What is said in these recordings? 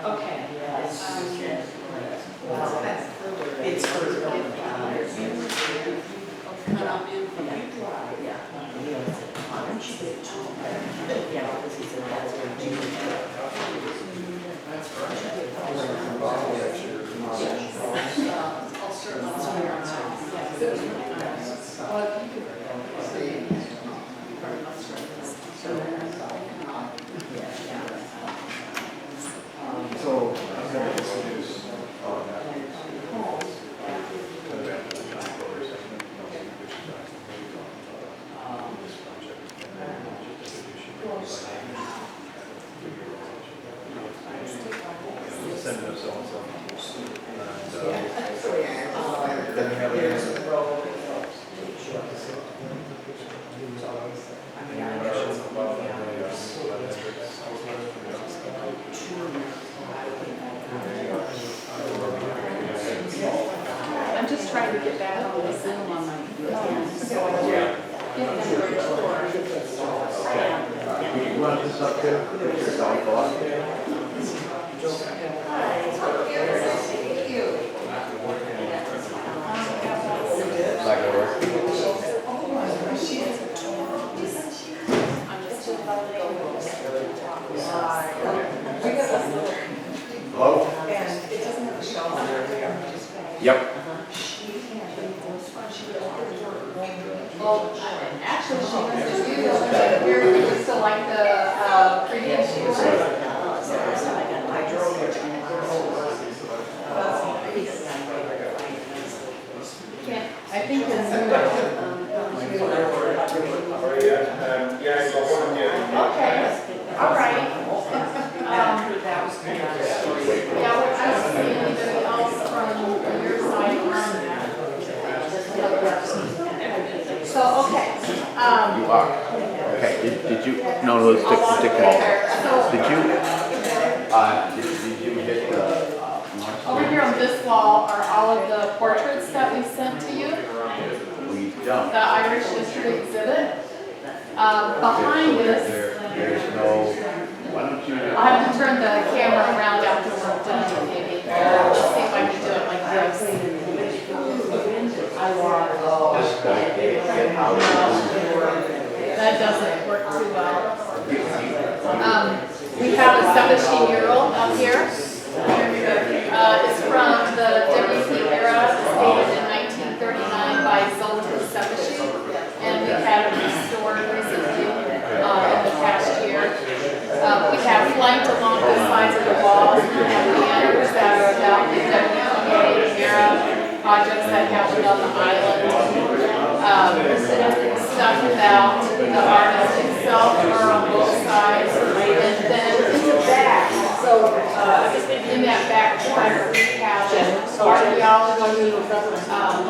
Okay. It's for So I'm going to introduce send them so and so. Then we have a I'm just trying to get back on the Zoom on my phone, so I can get them to You want this up there? Put your dog off. Like a work. I'm just doing about the Hello? And it doesn't have a shelf on there. Yep. Well, actually, she wants to do this, here, we used to like the previous years. I think it's. Okay, all right. Yeah, well, I don't see anybody else from your side on that. So, okay. You are. Okay. Did you? No, let's stick them all. Did you? Did you get the? Over here on this wall are all of the portraits that we sent to you, We don't. the Irish history exhibit. Behind this, There's no. Why don't you? I'll have to turn the camera around after we're done, maybe. Let's see if I can do it like this. Just get out. That doesn't work too well. We have a Sebastian mural up here. It's from the WP era. It's dated in 1939 by Zoltan Sebastian, and we've had it restored recently in the past year. We have flanked along the sides of the walls. We have banners that are about the WPA era projects that happened on the island. Stuff about the artist himself are on both sides, and then in the back, so in that back corner we have an archaeology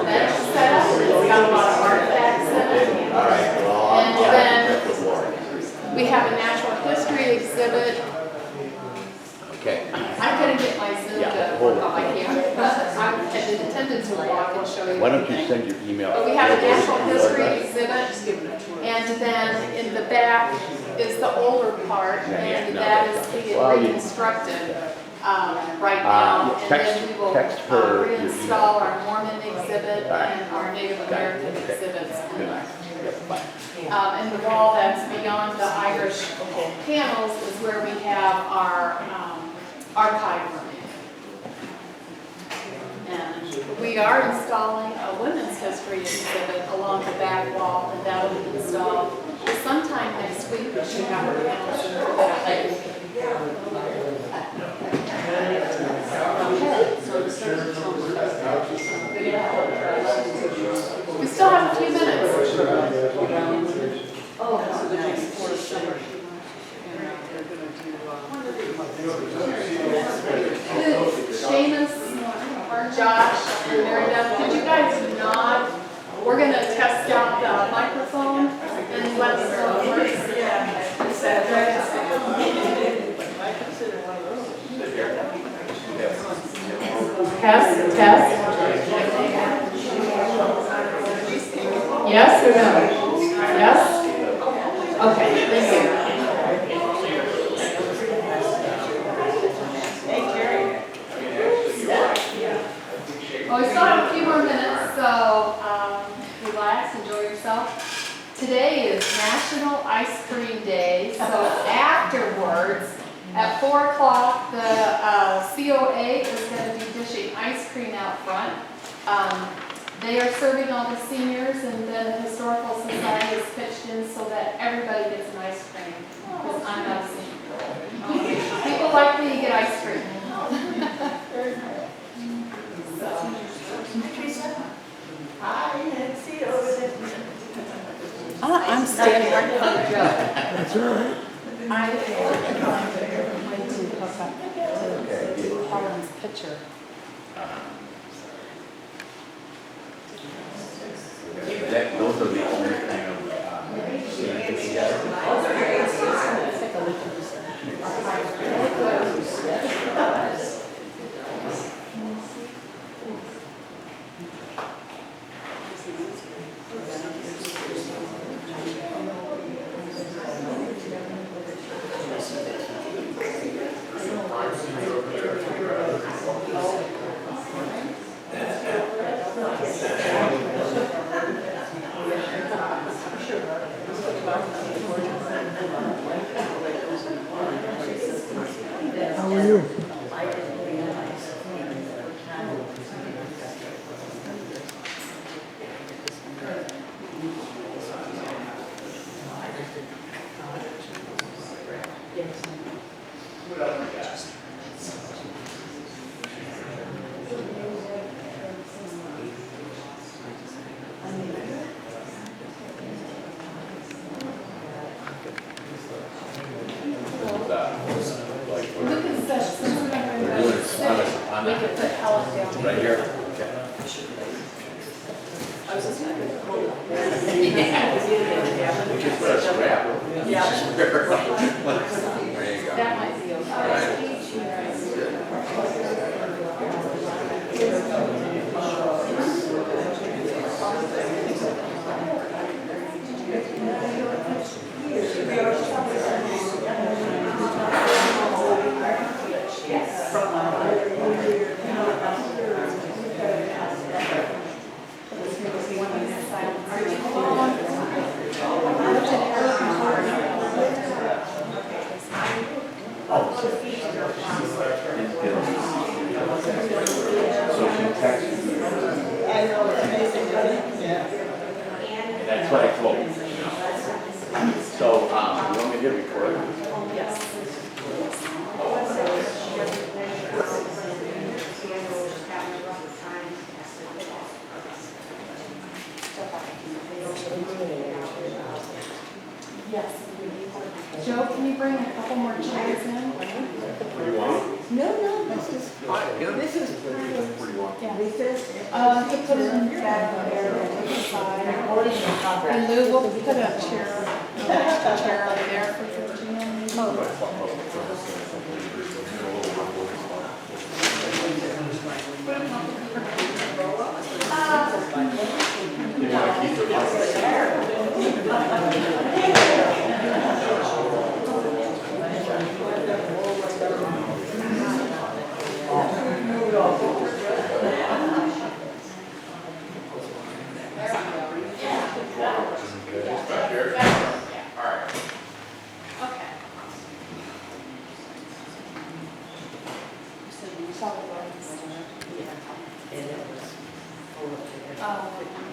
bench set up. It's got a lot of artifacts in it, and then we have a natural history exhibit. Okay. I couldn't get my Zoom to work on my camera, but I intended to walk and show you. Why don't you everything. send your email? But we have a natural history exhibit, and then in the back is the older part, and that is being reconstructed right now. And then we will reinstall our Mormon exhibit and our Native American exhibits. And the wall that's beyond the Irish panels is where we have our archive room. And we are installing a women's history exhibit along the back wall, and that will be installed sometime next week. We should have our panels in for that. We still have a few minutes. Oh, nice. Seamus, Josh, and Mary Beth, could you guys nod? We're going to test out the microphone and let us know it works. Is that right? Test, test. Yes or no? Yes? Okay, thank you. Today is National Ice Cream Day, so afterwards, at 4 o'clock, the COA is going to be dishing ice cream out front. They are serving all the seniors, and then the Historical Society is pitched in so that everybody gets an ice cream, because I'm not a senior. People like me to get ice cream. Hi, Nancy, over there. I'm standing right in front of Joe. That's all right. I'm going to hook up to Helen's picture. Those are the only kind of, together. Take a look at this. How are you? Look at this. We could put Helen down. Right here? We just put a strap. There you go. That might be okay. So she texted me. That's what I told her. So, you want me to record? Yes. Yes. Joe, can you bring a couple more chairs in? No, this is Yeah. recess. To put it in the back there, to the side. And Lou, we'll put a chair, an extra chair over there for Virginia. Okay.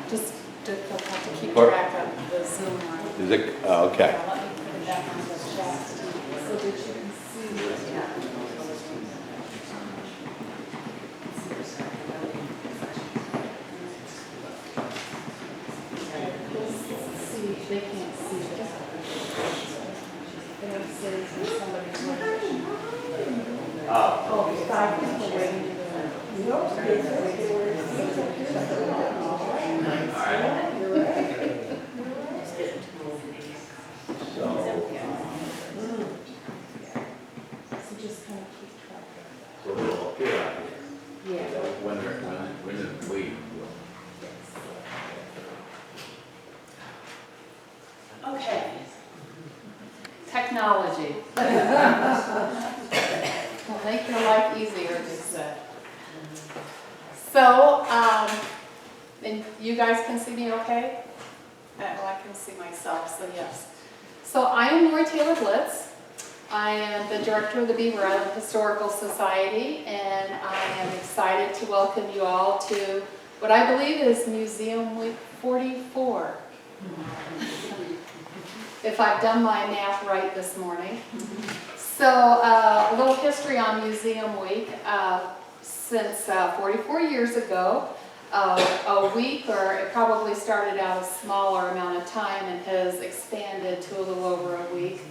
Just difficult to keep track of the Zoom line. Is it, okay. Let me put it back on the chat so that you can see. See, they can't see this. They don't see somebody's watching. Oh, there's 5 people waiting to So just kind of keep track of So they'll appear out that. here. Yeah. When they're waiting. Okay. Technology. Will make your life easier, they said. So, and you guys can see me okay? Like can see myself, so yes. So I am Lori Taylor Blitz. I am the director of the Beaver Island Historical Society, and I am excited to welcome you all to what I believe is Museum Week 44. If I've done my math right this morning. So a little history on Museum Week. Since 44 years ago, a week, or it probably started out a smaller amount of time and has expanded to a little over a week.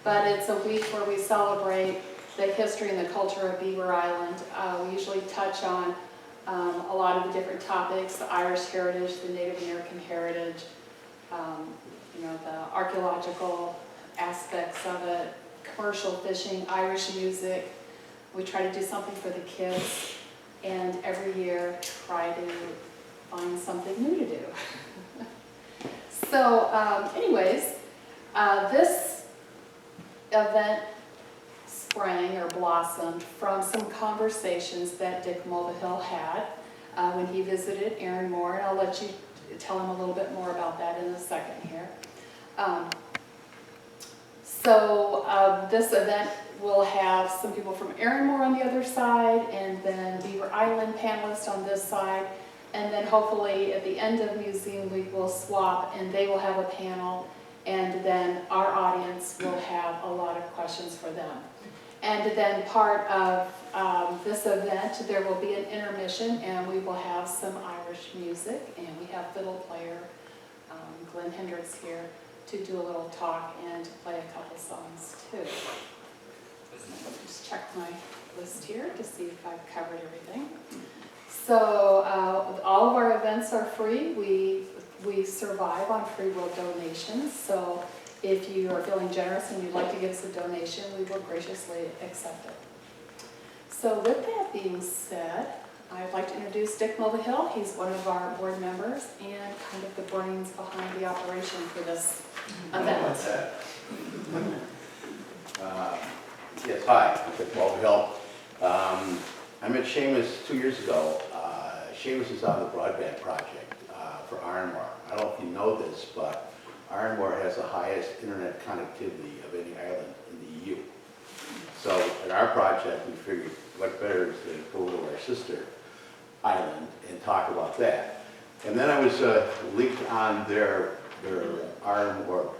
But it's a week where we celebrate the history and the culture of Beaver Island. We usually touch on a lot of the different topics: the Irish heritage, the Native American heritage, the archaeological aspects of it, commercial fishing, Irish music. We try to do something for the kids, and every year try to find something new to do. So anyways, this event sprang or blossomed from some conversations that Dick Mulvihill had when he visited Arranmore, and I'll let you tell him a little bit more about that in a second here. This event will have some people from Arranmore on the other side, and then Beaver Island panelists on this side, and then hopefully at the end of Museum Week we'll swap and they will have a panel, and then our audience will have a lot of questions for them. And then part of this event, there will be an intermission, and we will have some Irish music, and we have fiddle player Glenn Hendricks here to do a little talk and to play a couple songs too. Just check my list here to see if I've covered everything. So all of our events are free. We survive on free will donations. So if you are feeling generous and you'd like to give us a donation, we will graciously accept it. So with that being said, I'd like to introduce Dick Mulvihill. He's one of our board members and kind of the brains behind the operation for this event. Yes, hi, I'm Dick Mulvihill. I met Seamus 2 years ago. Seamus is on the broadband project for Arranmore. I don't know if you know this, but Arranmore has the highest internet connectivity of any island in the EU. So at our project, we figured what better is to go to our sister island and talk about that. And then I was linked on their Arranmore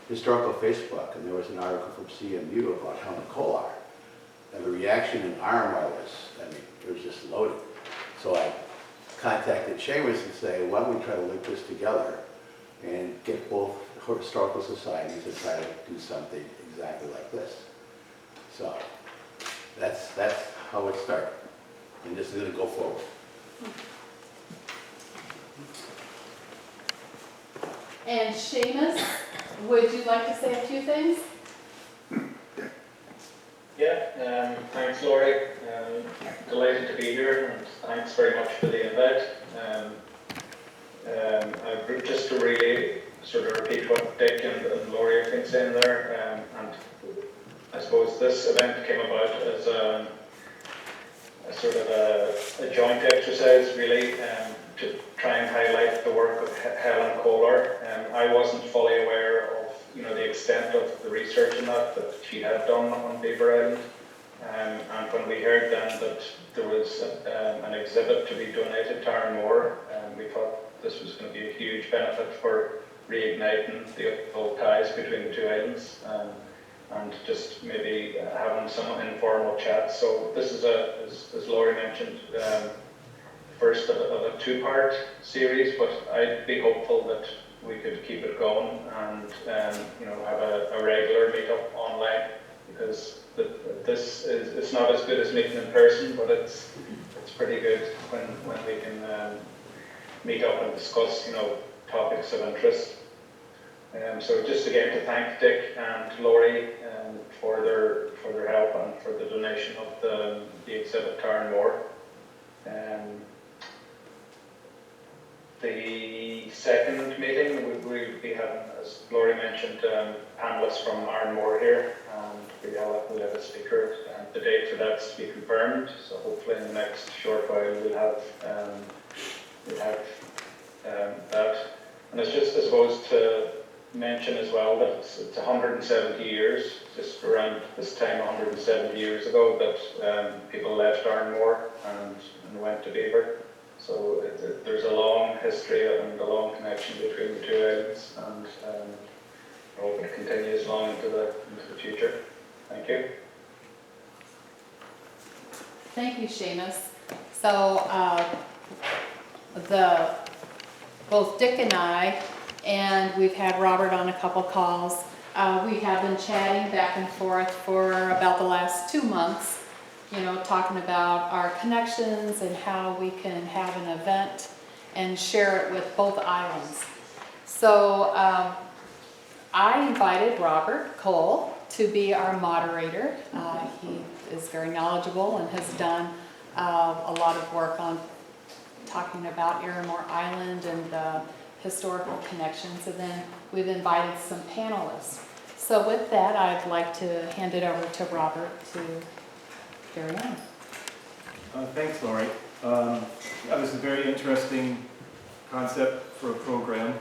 historical Facebook, and there was an article from CMU about Helen Kolar. And the reaction in Arranmore was, it was just loaded. So I contacted Seamus and said, why don't we try to link this together and get both historical societies and try to do something exactly like this. So that's how it started. And this is going to go forward. And Seamus, would you like to say a few things? Yeah, thanks Lori. Delighted to be here, and thanks very much for the invite. Just to really sort of repeat what Dick and Lori have been saying there, and I suppose this event came about as a sort of a joint exercise really, to try and highlight the work of Helen Kolar. I wasn't fully aware of the extent of the research in that she had done on Beaver Island. And when we heard then that there was an exhibit to be donated to Arranmore, we thought this was going to be a huge benefit for reigniting the old ties between the two islands, and just maybe having some informal chats. So this is, as Laurie mentioned, first of a two-part series, but I'd be hopeful that we could keep it going and have a regular meetup online, because it's not as good as meeting in person, but it's pretty good when we can meet up and discuss topics of interest. So just again to thank Dick and Laurie for their help and for the donation of the exhibit to Arranmore. The second meeting we'll be having, as Laurie mentioned, panelists from Arranmore here, and we'll have a speaker. And the date for that's to be confirmed, so hopefully in the next short while we'll have that. And it's just, I suppose, to mention as well that it's 170 years, just around this time 170 years ago, that people left Arranmore and went to Beaver. So there's a long history and a long connection between the two islands, and I hope it continues long into the future. Thank you. Thank you, Seamus. So both Dick and I, and we've had Robert on a couple calls, we have been chatting back and forth for about the last 2 months, you know, talking about our connections and how we can have an event and share it with both islands. So I invited Robert Cole to be our moderator. He is very knowledgeable and has done a lot of work on talking about Arranmore Island and historical connections, and then we've invited some panelists. So with that, I'd like to hand it over to Robert to carry on. Thanks, Lori. That was a very interesting concept for a program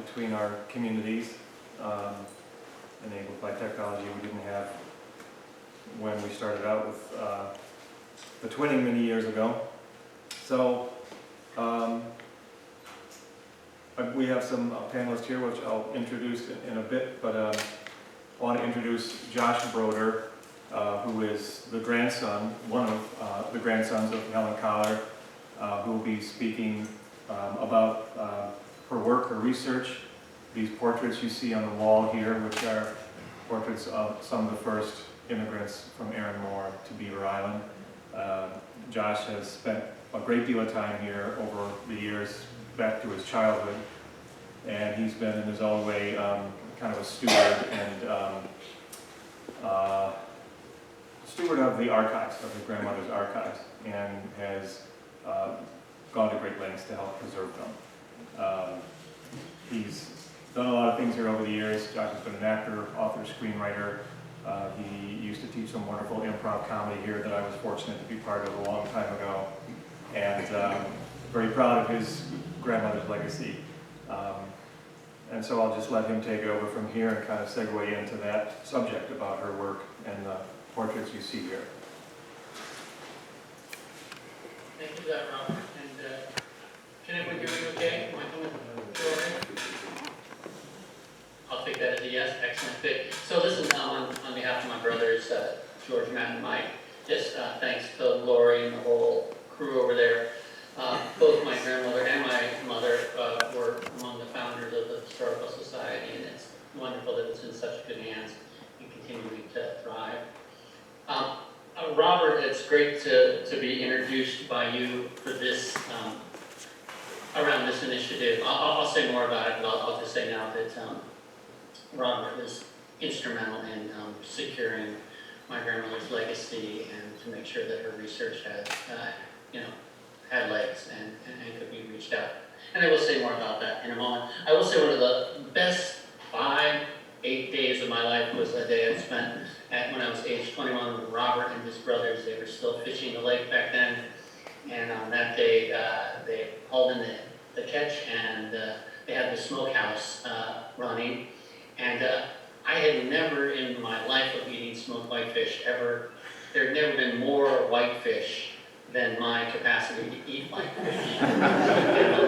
between our communities, enabled by technology we didn't have when we started out with the twinning many years ago. So we have some panelists here, which I'll introduce in a bit, but I want to introduce Josh Broder, who is the grandson, one of the grandsons of Helen Collar, who will be speaking about her work, her research. These portraits you see on the wall here, which are portraits of some of the first immigrants from Arranmore to Beaver Island. Josh has spent a great deal of time here over the years, back to his childhood, and he's been in his own way kind of a steward and steward of the archives, of his grandmother's archives, and has gone to great lengths to help preserve them. He's done a lot of things here over the years. Josh has been an actor, author, screenwriter. He used to teach some wonderful improv comedy here that I was fortunate to be part of a long time ago, and very proud of his grandmother's legacy. And so I'll just let him take over from here and kind of segue into that subject about her work and the portraits you see here. Thank you for that, Robert. And can everyone hear me okay? Am I coming through all right? I'll take that as a yes. Excellent fit. So listen, on behalf of my brothers, George, Matt, and Mike, just thanks to Lori and the whole crew over there. Both my grandmother and my mother were among the founders of the Historical Society, and it's wonderful that it's in such good hands and continuing to thrive. Robert, it's great to be introduced by you for this, around this initiative. I'll say more about it, but I'll just say now that Robert was instrumental in securing my grandmother's legacy and to make sure that her research had, had legs and could be reached out. And I will say more about that in a moment. I will say one of the best 5-8 days of my life was a day I spent when I was age 21 with Robert and his brothers. They were still fishing the lake back then. And on that day, they hauled in the catch, and they had the smokehouse running. And I had never in my life of eating smoked whitefish ever, there had never been more whitefish than my capacity to eat whitefish. And on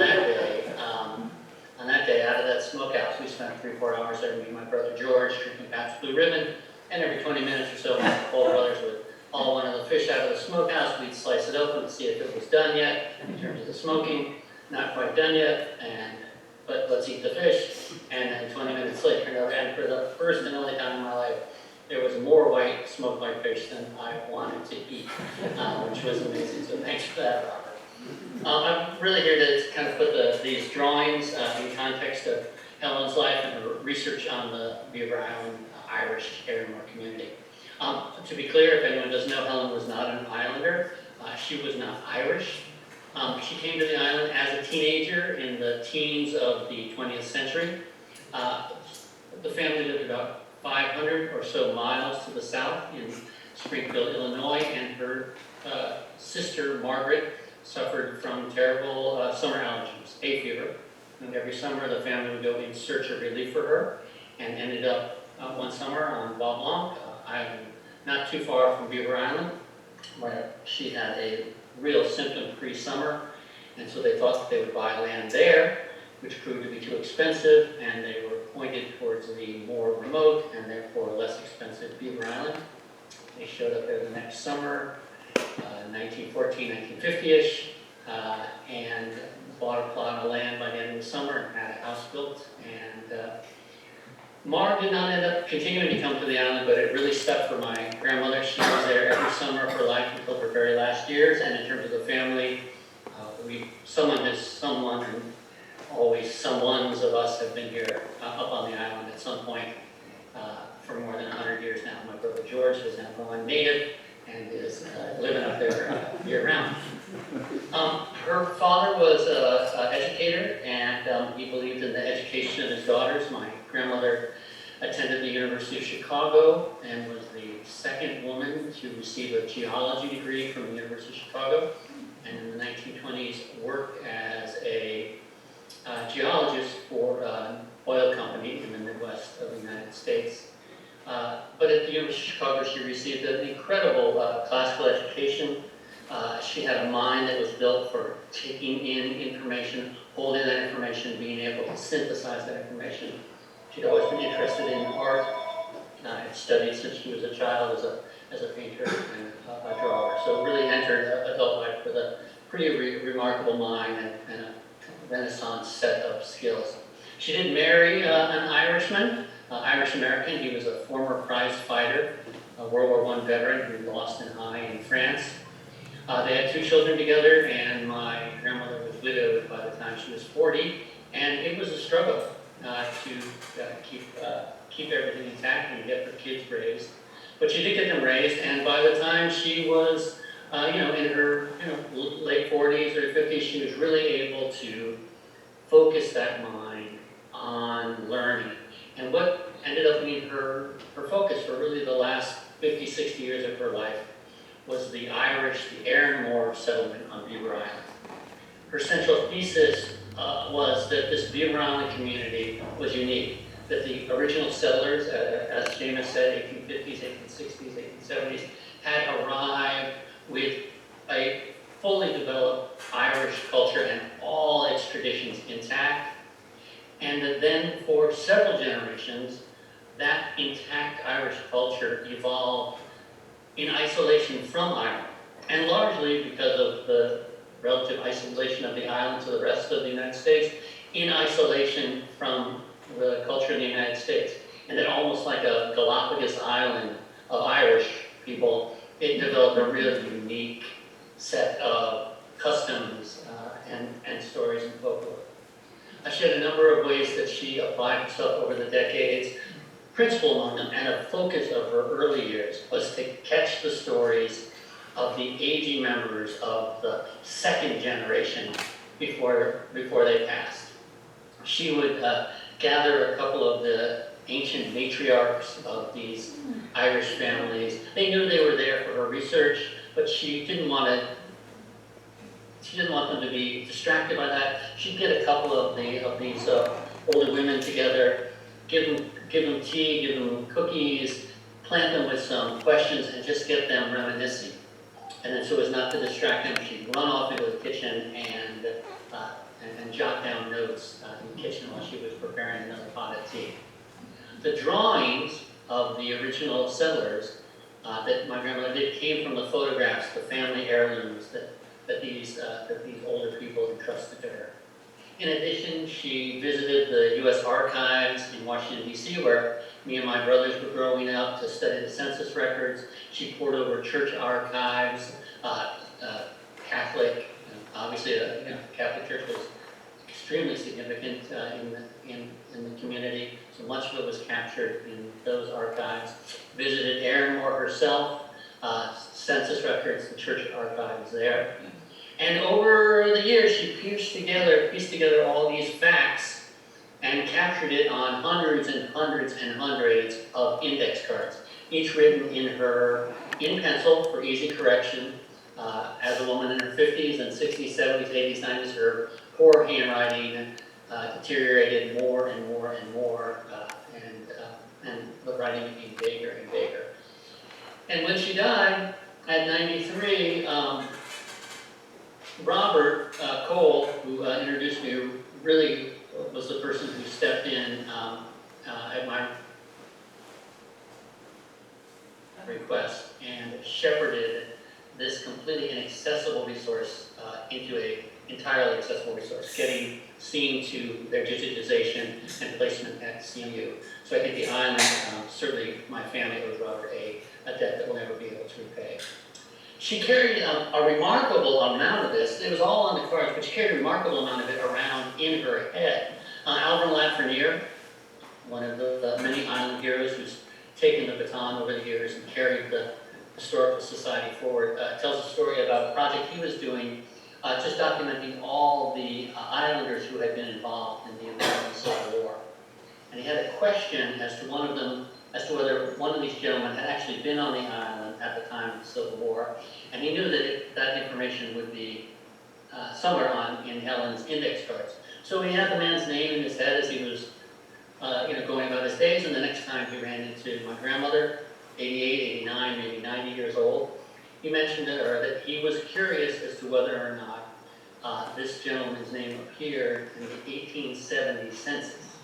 that day, out of that smokehouse, we spent 3-4 hours there, me and my brother George, drinking Pabst Blue Ribbon, and every 20 minutes or so, my older brothers would haul one of the fish out of the smokehouse. We'd slice it open to see if it was done yet, in terms of the smoking. Not quite done yet, but let's eat the fish. And then 20 minutes later, and for the first and only time in my life, there was more smoked whitefish than I wanted to eat, which was amazing. So thanks for that, Robert. I'm really here to kind of put these drawings in context of Helen's life and her research on the Beaver Island Irish Arranmore community. To be clear, if anyone doesn't know, Helen was not an islander. She was not Irish. She came to the island as a teenager in the teens of the 20th century. The family lived about 500 or so miles to the south in Springfield, Illinois, and her sister, Margaret, suffered from terrible summer allergies, hay fever, And every summer, the family would go in search of relief for her, and ended up one summer on Bois Blanc Island, not too far from Beaver Island, where she had a real symptom-free summer, and so they thought that they would buy land there, which proved to be too expensive, and they were pointed towards the more remote and therefore less expensive Beaver Island. They showed up there the next summer, 1914, 1950-ish, and bought a plot of land by the end of the summer and had a house built. And Mar did not end up continuing to come to the island, but it really stuck for my grandmother. She was there every summer of her life until her very last years. And in terms of the family, someone, and always someones of us have been here up on the island at some point for more than 100 years now. My brother George is now gone native and is living up there year-round. Her father was an educator, and he believed in the education of his daughters. My grandmother attended the University of Chicago and was the second woman to receive a geology degree from the University of Chicago, and in the 1920s worked as a geologist for an oil company in the Midwest of the United States. But at the University of Chicago, she received an incredible classical education. She had a mind that was built for taking in information, holding that information, being able to synthesize that information. She'd always been interested in art. Had studied since she was a child as a painter and a drawer. So really entered adult life with a pretty remarkable mind and a Renaissance set of skills. She did marry an Irishman, Irish-American. He was a former prize fighter, a World War I veteran who lost an eye in France. They had 2 children together, and my grandmother was widowed by the time she was 40, and it was a struggle to keep everything intact and get her kids raised. But she did get them raised, and by the time she was in her late 40s or 50s, she was really able to focus that mind on learning. And what ended up being her focus for really the last 50, 60 years of her life was the Arranmore settlement on Beaver Island. Her central thesis was that this Beaver Island community was unique, that the original settlers, as Seamus said, 1850s, 1860s, 1870s, had arrived with a fully developed Irish culture and all its traditions intact, and that then for several generations, that intact Irish culture evolved in isolation from Ireland, and largely because of the relative isolation of the island to the rest of the United States, in isolation from the culture in the United States. And then almost like a Galapagos island of Irish people, it developed a really unique set of customs and stories and folklore. She had a number of ways that she applied herself over the decades. Principal among them, and a focus of her early years, was to catch the stories of the aging members of the second generation before they passed. She would gather a couple of the ancient matriarchs of these Irish families. They knew they were there for her research, but she didn't want them to be distracted by that. She'd get a couple of these older women together, give them tea, give them cookies, plant them with some questions, and just get them reminiscing. And then so as not to distract them, she'd run off into the kitchen and jot down notes in the kitchen while she was preparing another pot of tea. The drawings of the original settlers that my grandmother did came from the photographs, the family heirlooms that these older people entrusted to her. In addition, she visited the U.S. Archives in Washington, D.C., where me and my brothers were growing up to study the census records. She pored over church archives, Catholic, obviously, Catholic Church was extremely significant in the community, so much of it was captured in those archives. Visited Arranmore herself, census records, and church archives there. And over the years, she pieced together all these facts and captured it on hundreds and hundreds and hundreds of index cards, each written in pencil for easy correction. As a woman in her 50s and 60s, 70s, 80s, 90s, her poor handwriting deteriorated more and more and more, and the writing became bigger and bigger. And when she died at 93, Robert Cole, who introduced me, really was the person who stepped in at my request and shepherded this completely inaccessible resource into a entirely accessible resource, seeing to their digitization and placement at CMU. So I think the island, certainly my family owes Robert a debt that we'll never be able to repay. She carried a remarkable amount of this. It was all on the cards, but she carried a remarkable amount of it around in her head. Alvin Lafreniere, one of the many island heroes who's taken the baton over the years and carried the Historical Society forward, tells a story about a project he was doing, just documenting all the islanders who had been involved in the American Civil War. And he had a question as to one of them, as to whether one of these gentlemen had actually been on the island at the time of the Civil War, and he knew that that information would be somewhere in Helen's index cards. So he had the man's name in his head as he was going about his days, and the next time he ran into my grandmother, 88, 89, maybe 90 years old, he mentioned to her that he was curious as to whether or not this gentleman's name appeared in the 1870 census.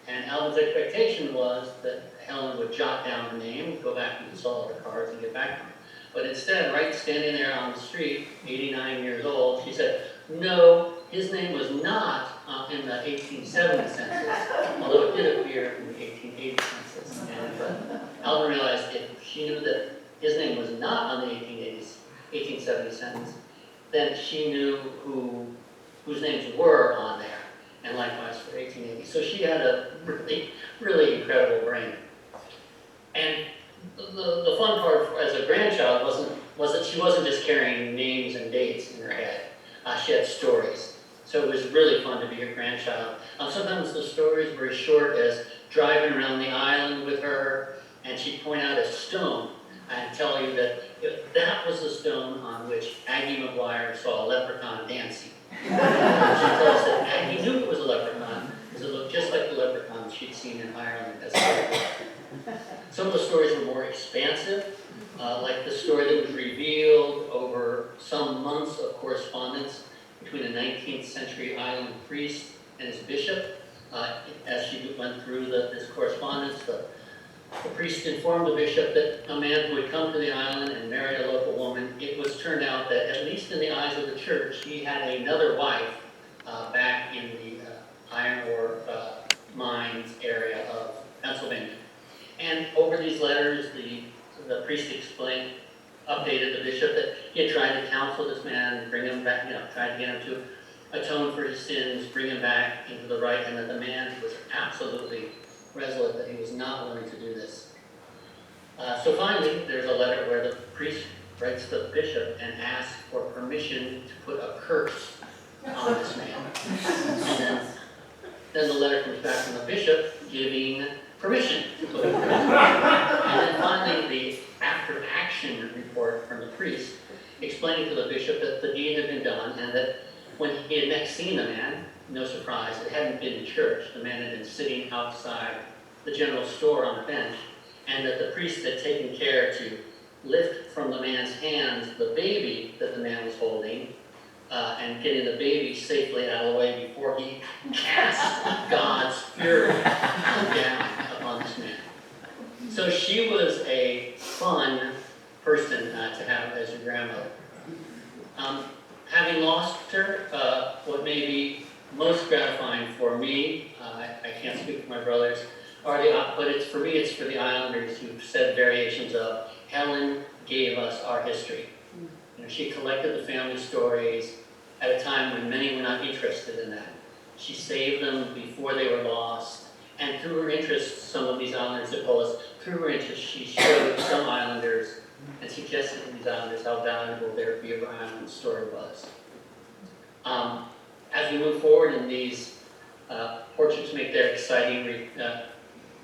And Alvin's expectation was that Helen would jot down the name, go back and consult the cards and get back to him. But instead, right standing there on the street, 89 years old, she said, no, his name was not in the 1870 census, although it did appear in the 1880 census. And Alvin realized if she knew that his name was not on the 1870 census, then she knew whose names were on there, and likewise for 1880. So she had a really, really incredible brain. And the fun part as a grandchild was that she wasn't just carrying names and dates in her head. She had stories. So it was really fun to be her grandchild. Sometimes the stories were as short as driving around the island with her, and she'd point out a stone and tell you that that was the stone on which Aggie McGuire saw a leprechaun dancing. She told us that Aggie knew it was a leprechaun because it looked just like the leprechauns she'd seen in Ireland as a kid. Some of the stories were more expansive, like the story that was revealed over some months of correspondence between a 19th century island priest and his bishop. As she went through this correspondence, the priest informed the bishop that a man who had come to the island and married a local woman, it was turned out that, at least in the eyes of the church, he had another wife back in the Arranmore mines area of Pennsylvania. And over these letters, the priest updated the bishop that he had tried to counsel this man and bring him back, tried to get him to atone for his sins, bring him back into the right, and that the man was absolutely resolute that he was not willing to do this. So finally, there's a letter where the priest writes to the bishop and asks for permission to put a curse on this man. And then the letter comes back from the bishop giving permission to put a curse. And then finally, the after-action report from the priest explaining to the bishop that the deed had been done and that when he had next seen the man, no surprise, it hadn't been in church. The man had been sitting outside the general store on a bench, and that the priest had taken care to lift from the man's hands the baby that the man was holding, and getting the baby safely out of the way before he cast God's fury down upon this man. So she was a fun person to have as your grandmother. Having lost her, what may be most gratifying for me, I can't speak for my brothers, but it's for me, it's for the Islanders who've said variations of, Helen gave us our history. She collected the family stories at a time when many were not interested in that. She saved them before they were lost, and through her interest, some of these Islanders have told us, through her interest, she showed some Islanders and suggested to these Islanders how valuable their Beaver Island story was. As we move forward and these portraits make their exciting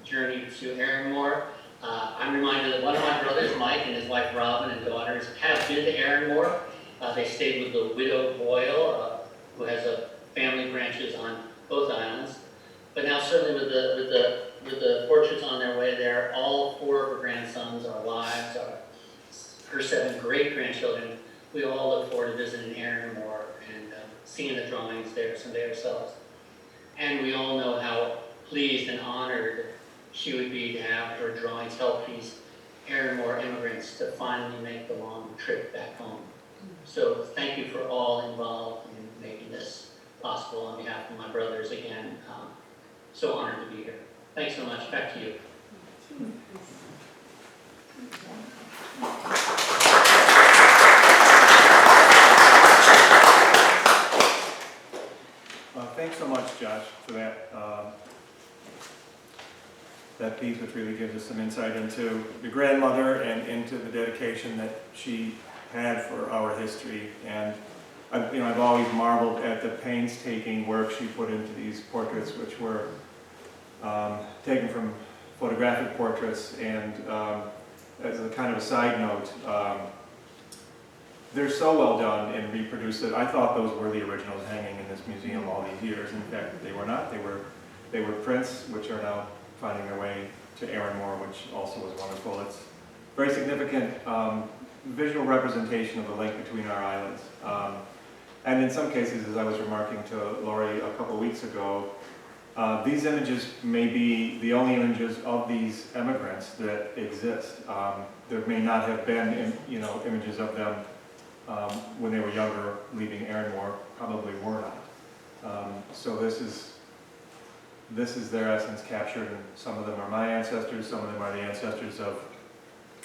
journey to Arranmore, I'm reminded that one of my brothers, Mike, and his wife Robin and daughters have been to Arranmore. They stayed with the widow Boyle, who has family branches on both islands. But now certainly with the portraits on their way there, all 4 of her grandsons, our wives, her 7 great-grandchildren, we all look forward to visiting Arranmore and seeing the drawings there someday ourselves. And we all know how pleased and honored she would be to have her drawings help these Arranmore immigrants to finally make the long trip back home. So thank you for all involved in making this possible on behalf of my brothers again. So honored to be here. Thanks so much. Back to you. Thanks so much, Josh, for that piece, which really gives us some insight into the grandmother and into the dedication that she had for our history. And I've always marveled at the painstaking work she put into these portraits, which were taken from photographic portraits. And as a kind of a side note, they're so well done and reproduced that I thought those were the originals hanging in this museum all these years. In fact, they were not. They were prints, which are now finding their way to Arranmore, which also was wonderful. It's very significant visual representation of the link between our islands. And in some cases, as I was remarking to Lori a couple of weeks ago, these images may be the only images of these immigrants that exist. There may not have been, images of them when they were younger, leaving Arranmore, probably were not. So this is their essence captured, and some of them are my ancestors, some of them are the ancestors of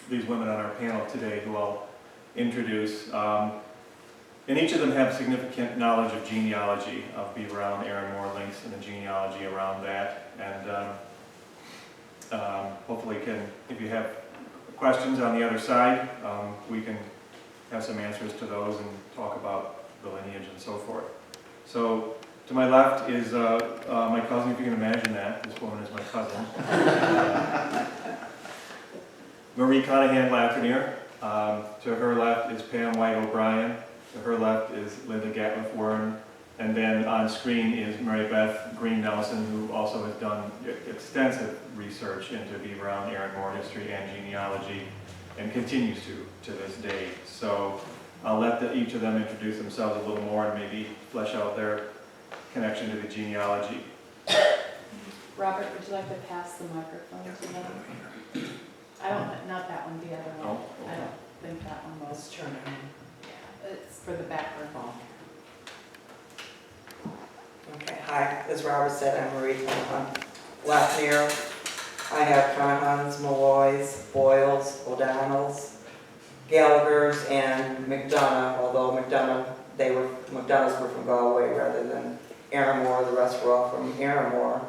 these women on our panel today who I'll introduce. And each of them have significant knowledge of genealogy of Beaver Island, Arranmore links, and the genealogy around that. And hopefully if you have questions on the other side, we can have some answers to those and talk about the lineage and so forth. So to my left is my cousin, if you can imagine that. This woman is my cousin. Marie Conahan Lafreniere. To her left is Pam White O'Brien. To her left is Linda Gatliff Wern. And then on screen is Mary Beth Green Nelson, who also has done extensive research into Beaver Island Arranmore history and genealogy, and continues to this day. So I'll let each of them introduce themselves a little more and maybe flesh out their connection to the genealogy. Robert, would you like to pass the microphone to them? Not that one, the other one. Oh, okay. I don't think that one was. Turn it on. It's for the microphone. Okay, hi, as Robert said, I'm Marie Lafreniere. I have Conahans, Malloys, Boyles, O'Donnells, Gallaghers, and McDonough, although McDonoughs were from Galway rather than Arranmore. The rest were all from Arranmore.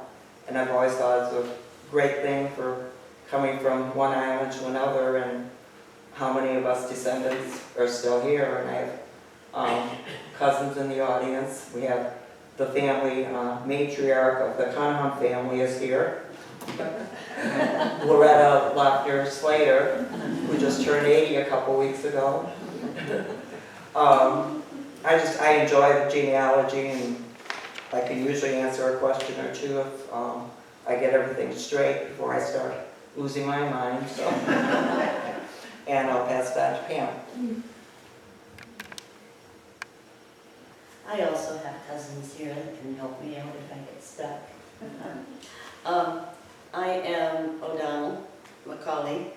And I've always thought it's a great thing for coming from one island to another, and how many of us descendants are still here. And I have cousins in the audience. We have the family matriarch of the Conahan family is here. Loretta Lafreniere Slater, who just turned 80 a couple weeks ago. I enjoy the genealogy, and I can usually answer a question or two if I get everything straight before I start losing my mind. So. And I'll pass that to Pam. I also have cousins here that can help me out if I get stuck. I am O'Donnell Macaulay.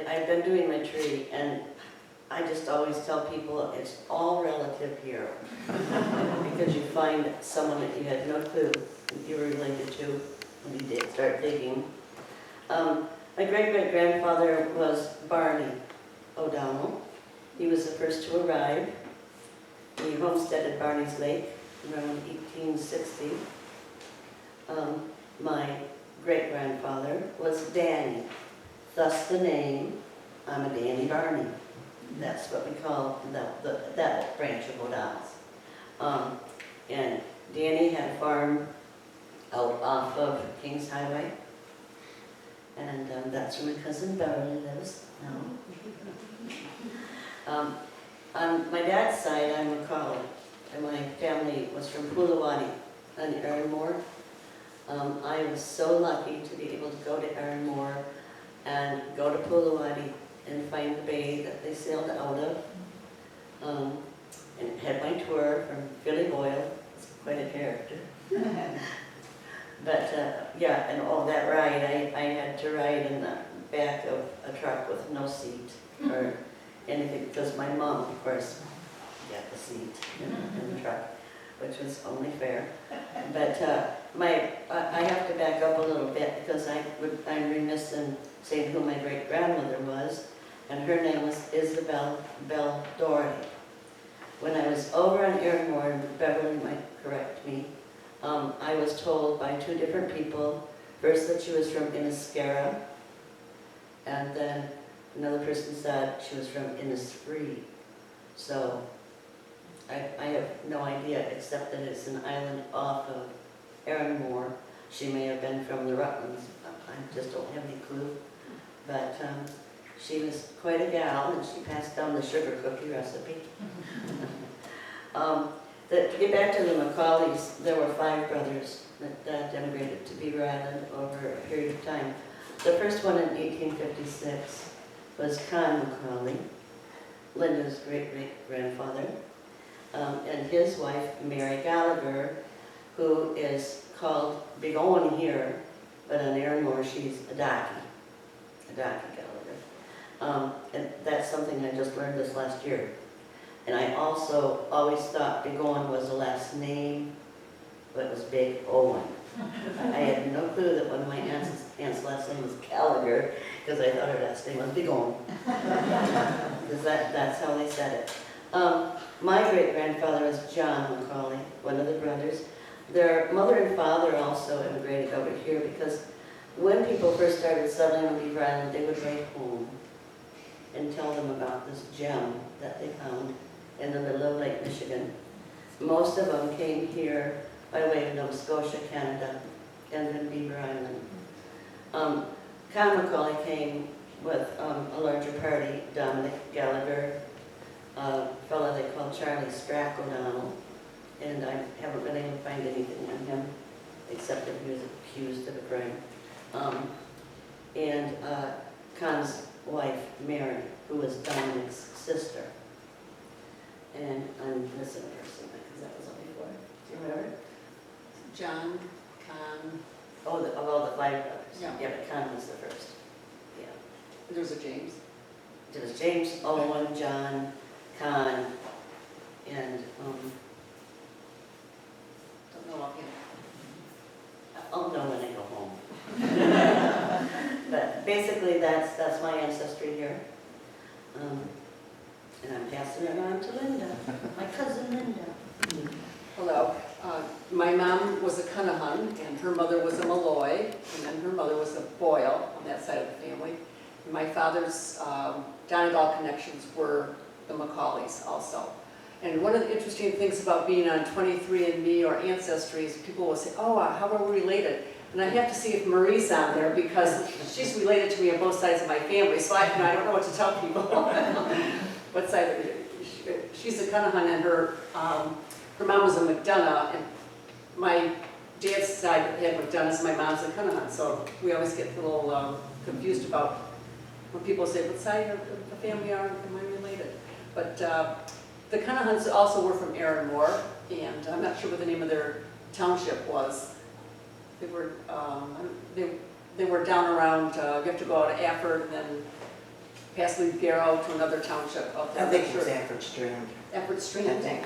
I've been doing my tree, and I just always tell people it's all relative here. Because you find someone that you had no clue you were related to when you did start digging. My great-great-grandfather was Barney O'Donnell. He was the first to arrive. He homesteaded Barney's Lake around 1860. My great-grandfather was Danny, thus the name, I'm a Danny Barney. That's what we call that branch of O'Donnell's. And Danny had a farm out off of Kings Highway. And that's where my cousin Beverly lives now. On my dad's side, I'm Macaulay. and my family was from Pulawani on Arranmore. I was so lucky to be able to go to Arranmore and go to Pulawani and find the bay that they sailed out of. And had my tour from Philly Boyle. It's quite a character. But yeah, and all that ride, I had to ride in the back of a truck with no seat or anything, because my mom, of course, got the seat in the truck, which was only fair. But I have to back up a little bit, because I'm remiss in saying who my great-grandmother was, and her name was Isabel Bell Doherty. When I was over on Arranmore, and Beverly might correct me, I was told by two different people, first that she was from Inniscarra, and then another person said she was from Innisfree. So I have no idea, except that it's an island off of Arranmore. She may have been from the Rutlands, I just don't have any clue. But she was quite a gal, and she passed down the sugar cookie recipe. To get back to the Macaulays, there were 5 brothers that emigrated to Beaver Island over a period of time. The first one in 1856 was Con Macaulay, Linda's great-great-grandfather, and his wife, Mary Gallagher, who is called Big Owen here, but on Arranmore she's a Docky Gallagher. And that's something I just learned this last year. And I also always thought Big Owen was the last name, but it was Big Owen. I had no clue that one of my aunt's last name was Gallagher, because I thought her last name was Big Owen. Because that's how they said it. My great-grandfather was John Macaulay, one of the brothers. Their mother and father also immigrated over here, because when people first started settling on Beaver Island, they would write home and tell them about this gem that they found in the middle of Lake Michigan. Most of them came here by way of Nova Scotia, Canada, and then Beaver Island. Con Macaulay came with a larger party, Dominic Gallagher, a fellow they called Charlie Strack O'Donnell, and I haven't been able to find anything on him, except that he was accused of a crime. And Con's wife, Mary, who was Dominic's sister. And I'm missing a person, because that was on before. Do you remember? John, Con, Oh, of all the 5 brothers. Yeah. Yeah, but Con was the first. Yeah. there was a James. It was James, Owen, John, Con, and, Don't know offhand. I'll know when I go home. But basically, that's my ancestry here. And I'm passing it on to Linda, my cousin Linda. Hello. My mom was a Cunahan, and her mother was a Malloy, and then her mother was a Boyle on that side of the family. And my father's Donegal connections were the Macaulays also. And one of the interesting things about being on 23andMe or Ancestry is people will say, oh, how are we related? And I have to see if Marie's on there, because she's related to me on both sides of my family, so I don't know what to tell people. What side? She's a Cunahan, and her mom was a McDonough, and my dad's side had McDonoughs, my mom's a Cunahan, so we always get a little confused about when people say, what side of the family am I related? But the Cunahans also were from Arranmore, and I'm not sure what the name of their township was. They were down around, you have to go out to Afford and then past Lee Garrow to another township out there. I think it was Afford Strand. Afford Strand. I think.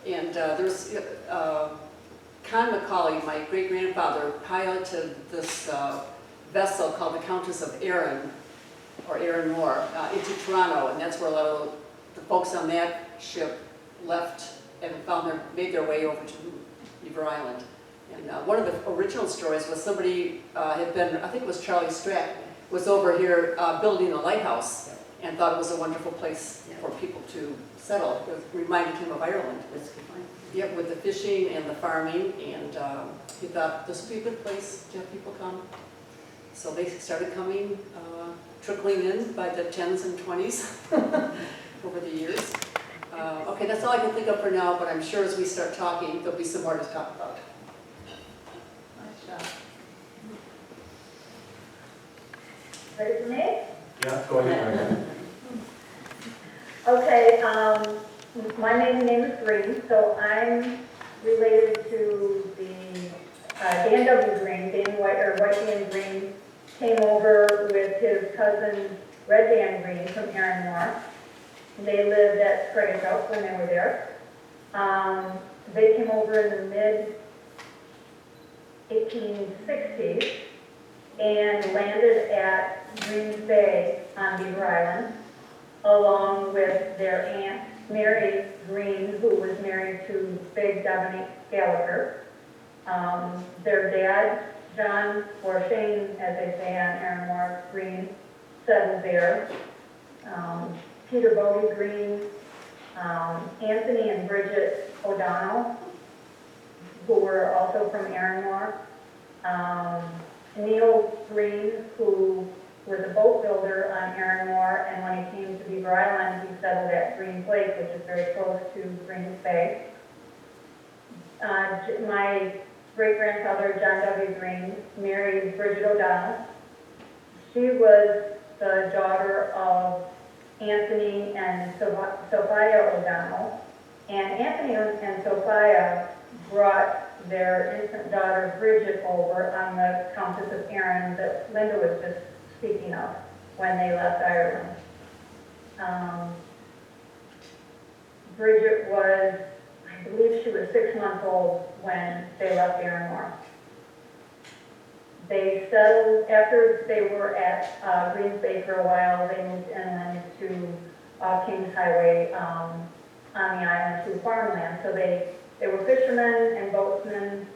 And there's Con Macaulay, my great-grandfather, piloted this vessel called the Countess of Arran, or Arranmore, into Toronto, and that's where a lot of the folks on that ship left and made their way over to Beaver Island. And one of the original stories was somebody had been, I think it was Charlie Strack, was over here building a lighthouse and thought it was a wonderful place for people to settle. It reminded him of Ireland. Yep, with the fishing and the farming, and he thought this would be a good place to have people come. So they started coming, trickling in by the 10s and 20s over the years. Okay, that's all I can think of for now, but I'm sure as we start talking, there'll be some more to talk about. Nice job. Ready for me? Yeah, go ahead. Okay, my maiden name is Green, so I'm related to the Dan W. Green. White Dan Green came over with his cousin Red Dan Green from Arranmore. They lived at Scraggs House when they were there. They came over in the mid-1860s and landed at Greens Bay on Beaver Island, along with their aunt Mary Green, who was married to Big Dominic Gallagher. Their dad, John, or Shane, as they say on Arranmore Green, settled there. Peter Bodie Green, Anthony and Bridget O'Donnell, who were also from Arranmore. Neil Green, who was a boat builder on Arranmore, and when he came to Beaver Island, he settled at Green Lake, which is very close to Greens Bay. My great-grandfather, John W. Green, married Bridget O'Donnell. She was the daughter of Anthony and Sophia O'Donnell, and Anthony and Sophia brought their infant daughter Bridget over on the Countess of Arran that Linda was just speaking of when they left Ireland. Bridget was, I believe she was 6 months old when they left Arranmore. They settled, after they were at Greens Bay for a while, they moved inland to Kings Highway on the island to farmland. So they were fishermen and boatsmen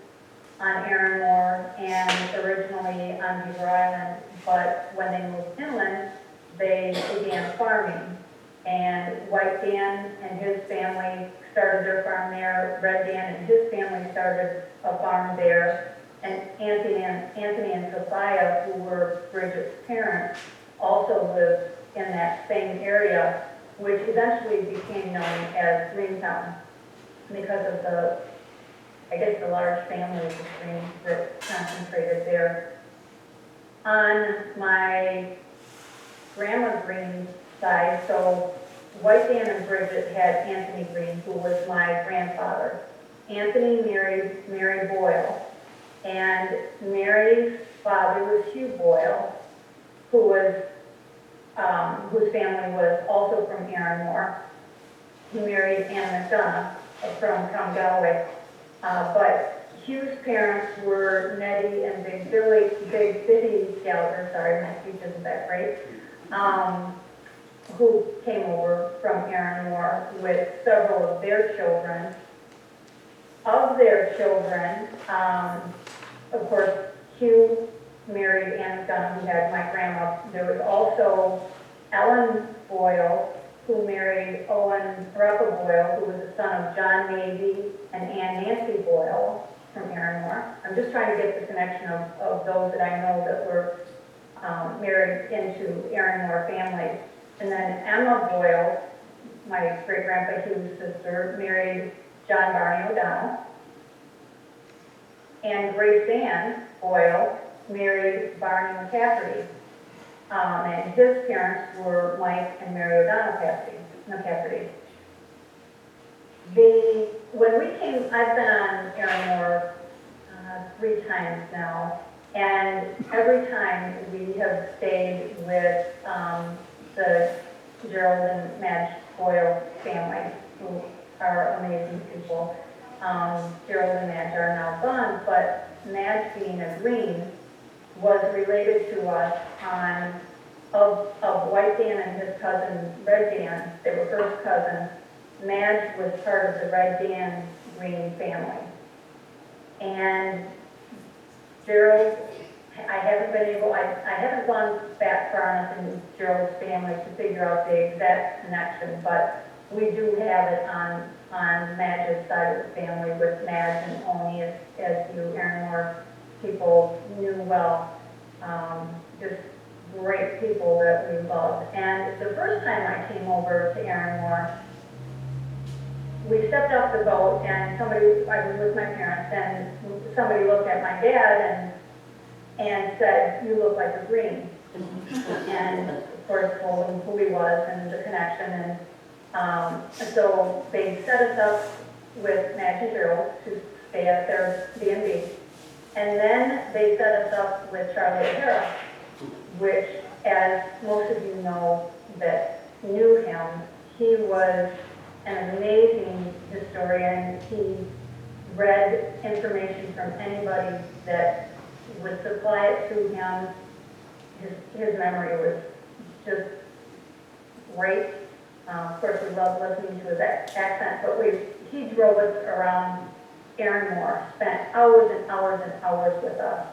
on Arranmore and originally on Beaver Island, but when they moved inland, they began farming. And White Dan and his family started their farm there. Red Dan and his family started a farm there. And Anthony and Sophia, who were Bridget's parents, also lived in that same area, which eventually became known as Greentown because of the large families of Greens that concentrated there. On my grandma Green's side, so White Dan and Bridget had Anthony Green, who was my grandfather. Anthony married Mary Boyle, and Mary's father was Hugh Boyle, whose family was also from Arranmore. He married Anne McDonough from Galway. But Hugh's parents were Nettie and Big Biddy Gallagher, sorry, my speech isn't that great, who came over from Arranmore with several of their children. Of their children, of course, Hugh married Anne McDonough, who had my grandma. There was also Ellen Boyle, who married Owen Rappa Boyle, who was the son of John Navy and Ann Nancy Boyle from Arranmore. I'm just trying to get the connection of those that I know that were married into Arranmore families. And then Emma Boyle, my great-grandpa Hugh's sister, married John Barney O'Donnell. And Grace Ann Boyle married Barney McCafferty. And his parents were Mike and Mary O'Donnell McCafferty. When we came, I've been on Arranmore 3 times now, and every time we have stayed with the Gerald and Madge Boyle family, who are amazing people. Gerald and Madge are now gone, but Madge, being a Green, was related to us of White Dan and his cousin Red Dan. They were first cousins. Madge was part of the Red Dan Green family. And Gerald, I haven't gone back far enough in Gerald's family to figure out the exact connection, but we do have it on Madge's side of the family with Madge and Oni, as you Arranmore people knew well. Just great people that we loved. And the first time I came over to Arranmore, we stepped off the boat and somebody, I was with my parents, and somebody looked at my dad and said, "You look like a Green." And of course told him who he was and the connection, and so they set us up with Madge and Gerald to stay at their B&B. And then they set us up with Charlie O'Hara, which, as most of you know that knew him, he was an amazing historian. He read information from anybody that would supply it to him. His memory was just great. Of course, we loved listening to his accent, but he drove us around Arranmore, spent hours and hours and hours with us,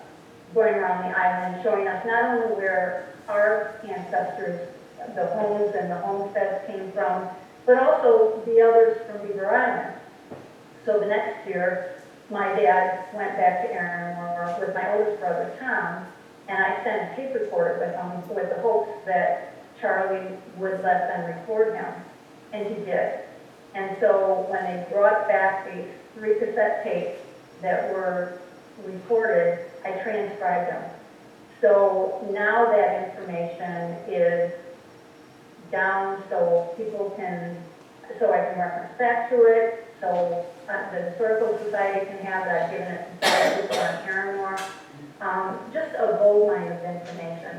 going around the island, showing us not only where our ancestors, the homes and the homesteads came from, but also the others from Beaver Island. So the next year, my dad went back to Arranmore with my oldest brother, Tom, and I sent a tape recorder with him with the hopes that Charlie would let them record him, and he did. And so when they brought back these 3 cassette tapes that were recorded, I transcribed them. So now that information is down so people can, so I can reference back to it, so the Historical Society can have that, given it to people on Arranmore. Just a gold mine of information.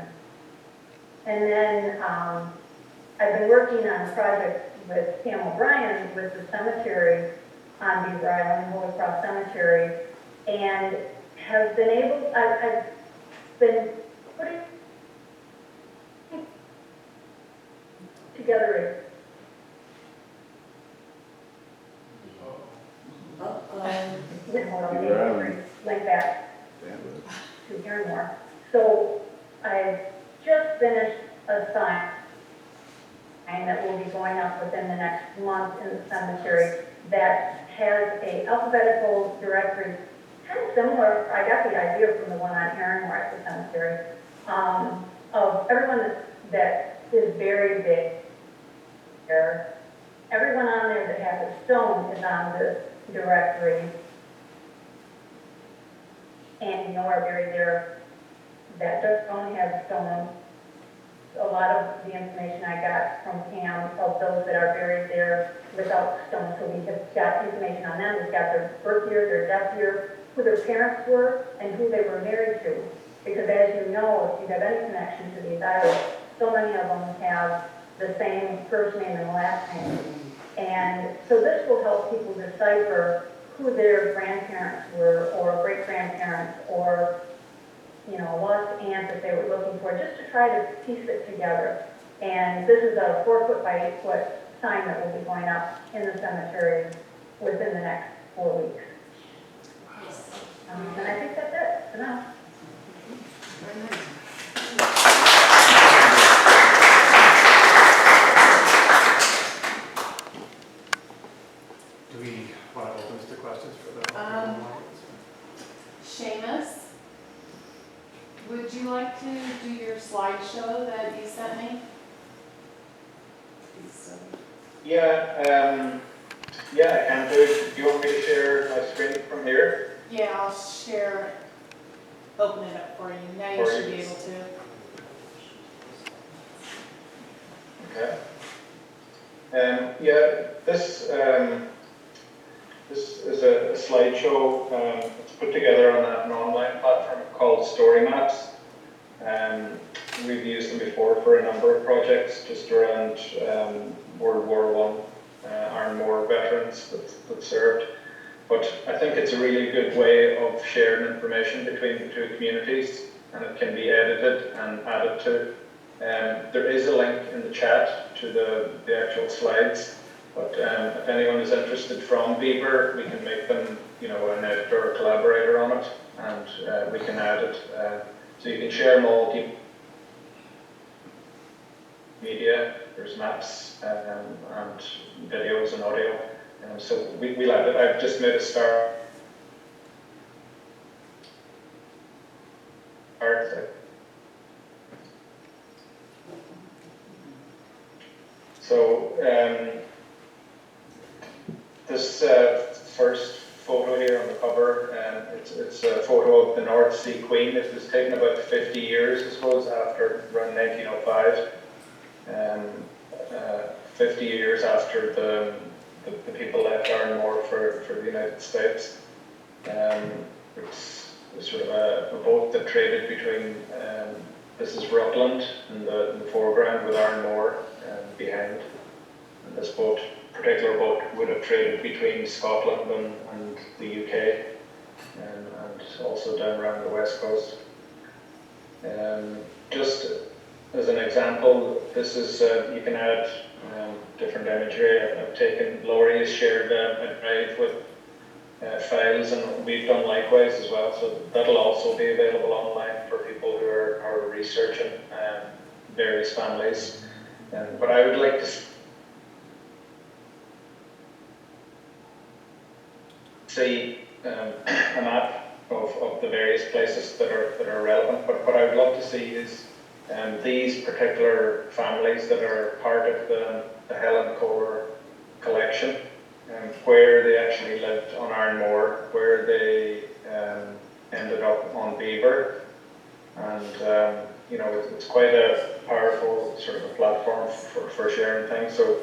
And then I've been working on a project with Pam O'Brien with the cemetery on Beaver Island, Holy Cross Cemetery, and have been able, I've been putting together link back to Arranmore. So I've just finished a sign that will be going up within the next month in the cemetery that has a alphabetical directory, kind of similar, I got the idea from the one on Arranmore at the cemetery, of everyone that is buried there. Everyone on there that has a stone is on this directory, and you know are buried there that don't have a stone. A lot of the information I got from Pam of those that are buried there without stone. So we have got information on them. We've got their birth year, their death year, who their parents were, and who they were married to. Because as you know, if you have any connection to these islands, so many of them have the same first name and last name. And so this will help people decipher who their grandparents were, or great-grandparents, or a lost aunt that they were looking for, just to try to piece it together. And this is a 4-foot by 8-foot sign that will be going up in the cemetery within the next 4 weeks. And I think that's it for now. Very nice. Do we want to open this to questions for the audience? Seamus, would you like to do your slideshow that you sent me? Yeah, I can do it. Do you want me to share my screen from here? Yeah, I'll share, open it up for you. Now you should be able to. Okay. This is a slideshow. It's put together on an online platform called Story Maps. We've used them before for a number of projects just around World War I, Arranmore veterans that served. But I think it's a really good way of sharing information between the two communities, and it can be edited and added to. There is a link in the chat to the actual slides, but if anyone is interested from Beaver, we can make them, an editor or collaborator on it, and we can add it. So you can share multimedia, there's maps and videos and audio. So we'll add it. I've just made a start. So It's a photo of the North Sea Queen. It was taken about 50 years, I suppose, after around 1905. 50 years after the people left Arranmore for the United States. It's sort of a boat that traded between, this is Rutland in the foreground with Arranmore behind. And this particular boat would have traded between Scotland and the UK and also down around the west coast. Just as an example, this is, you can add different imagery. I've taken, Laurie has shared a drive with files, and we've done likewise as well, so that'll also be available online for people who are researching various families. But I would like to see a map of the various places that are relevant, but what I would love to see is these particular families that are part of the Helen Kohler collection, where they actually lived on Arranmore, where they ended up on Beaver, and you know, it's quite a powerful sort of a platform for sharing things. So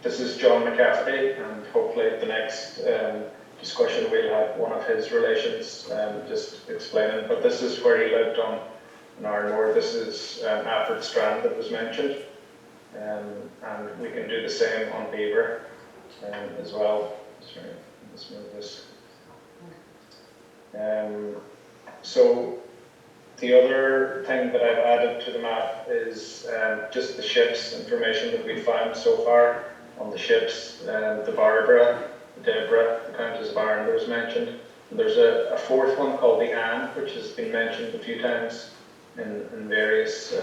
this is John McCafferty, and hopefully at the next discussion we'll have one of his relations just explaining, but this is where he lived on Arranmore. This is Alfred Strand that was mentioned, and we can do the same on Beaver as well. Sorry, let's move this. So the other thing that I've added to the map is just the ships information that we've found so far on the ships. The Barbara, the Deborah, the Countess of Arran that was mentioned. And there's a fourth one called the Anne, which has been mentioned a few times in various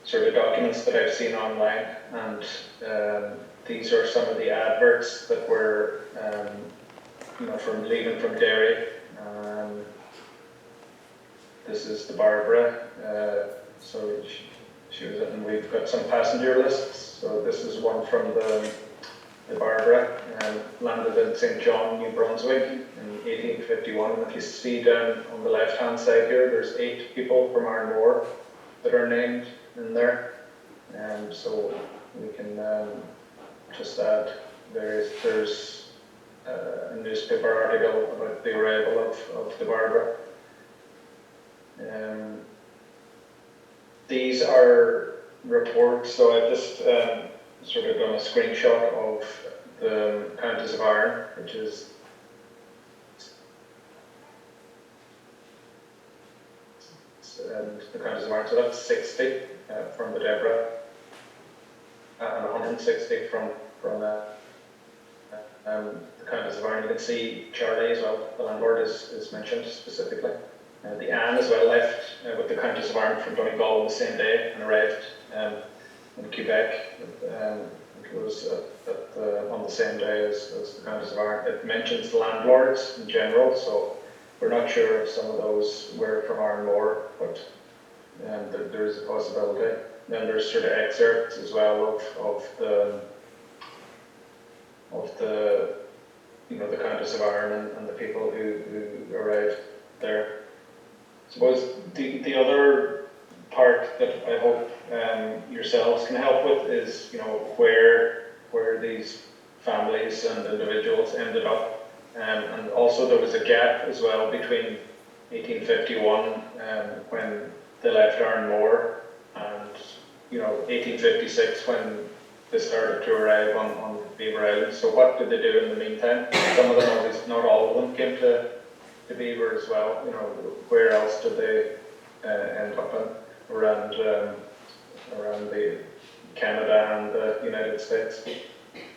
sort of documents that I've seen online, and these are some of the adverts that were, you know, from leaving from Derry. This is the Barbara, so she was, and we've got some passenger lists. So this is one from the Barbara, landed in St. John, New Brunswick in 1851. And if you see down on the left-hand side here, there's 8 people from Arranmore that are named in there. So we can just add various, there's a newspaper article about the arrival of the Barbara. These are reports, so I've just sort of done a screenshot of the Countess of Arran, which is the Countess of Arran, so that's 60 from the Deborah, and 160 from the Countess of Arran. You can see Charlie as well, the landlord is mentioned specifically. The Anne as well left with the Countess of Arran from Donegal on the same day and arrived in Quebec. It was on the same day as the Countess of Arran. It mentions the landlords in general, so we're not sure if some of those were from Arranmore, but there is a possibility. Then there's sort of excerpts as well of the you know, the Countess of Arran and the people who arrived there. I suppose the other part that I hope yourselves can help with is, you know, where these families and individuals ended up, and also there was a gap as well between 1851 when they left Arranmore and, you know, 1856 when they started to arrive on Beaver Island. So what did they do in the meantime? Some of them, not all of them, came to Beaver as well. You know, where else did they end up in? Around the Canada and the United States.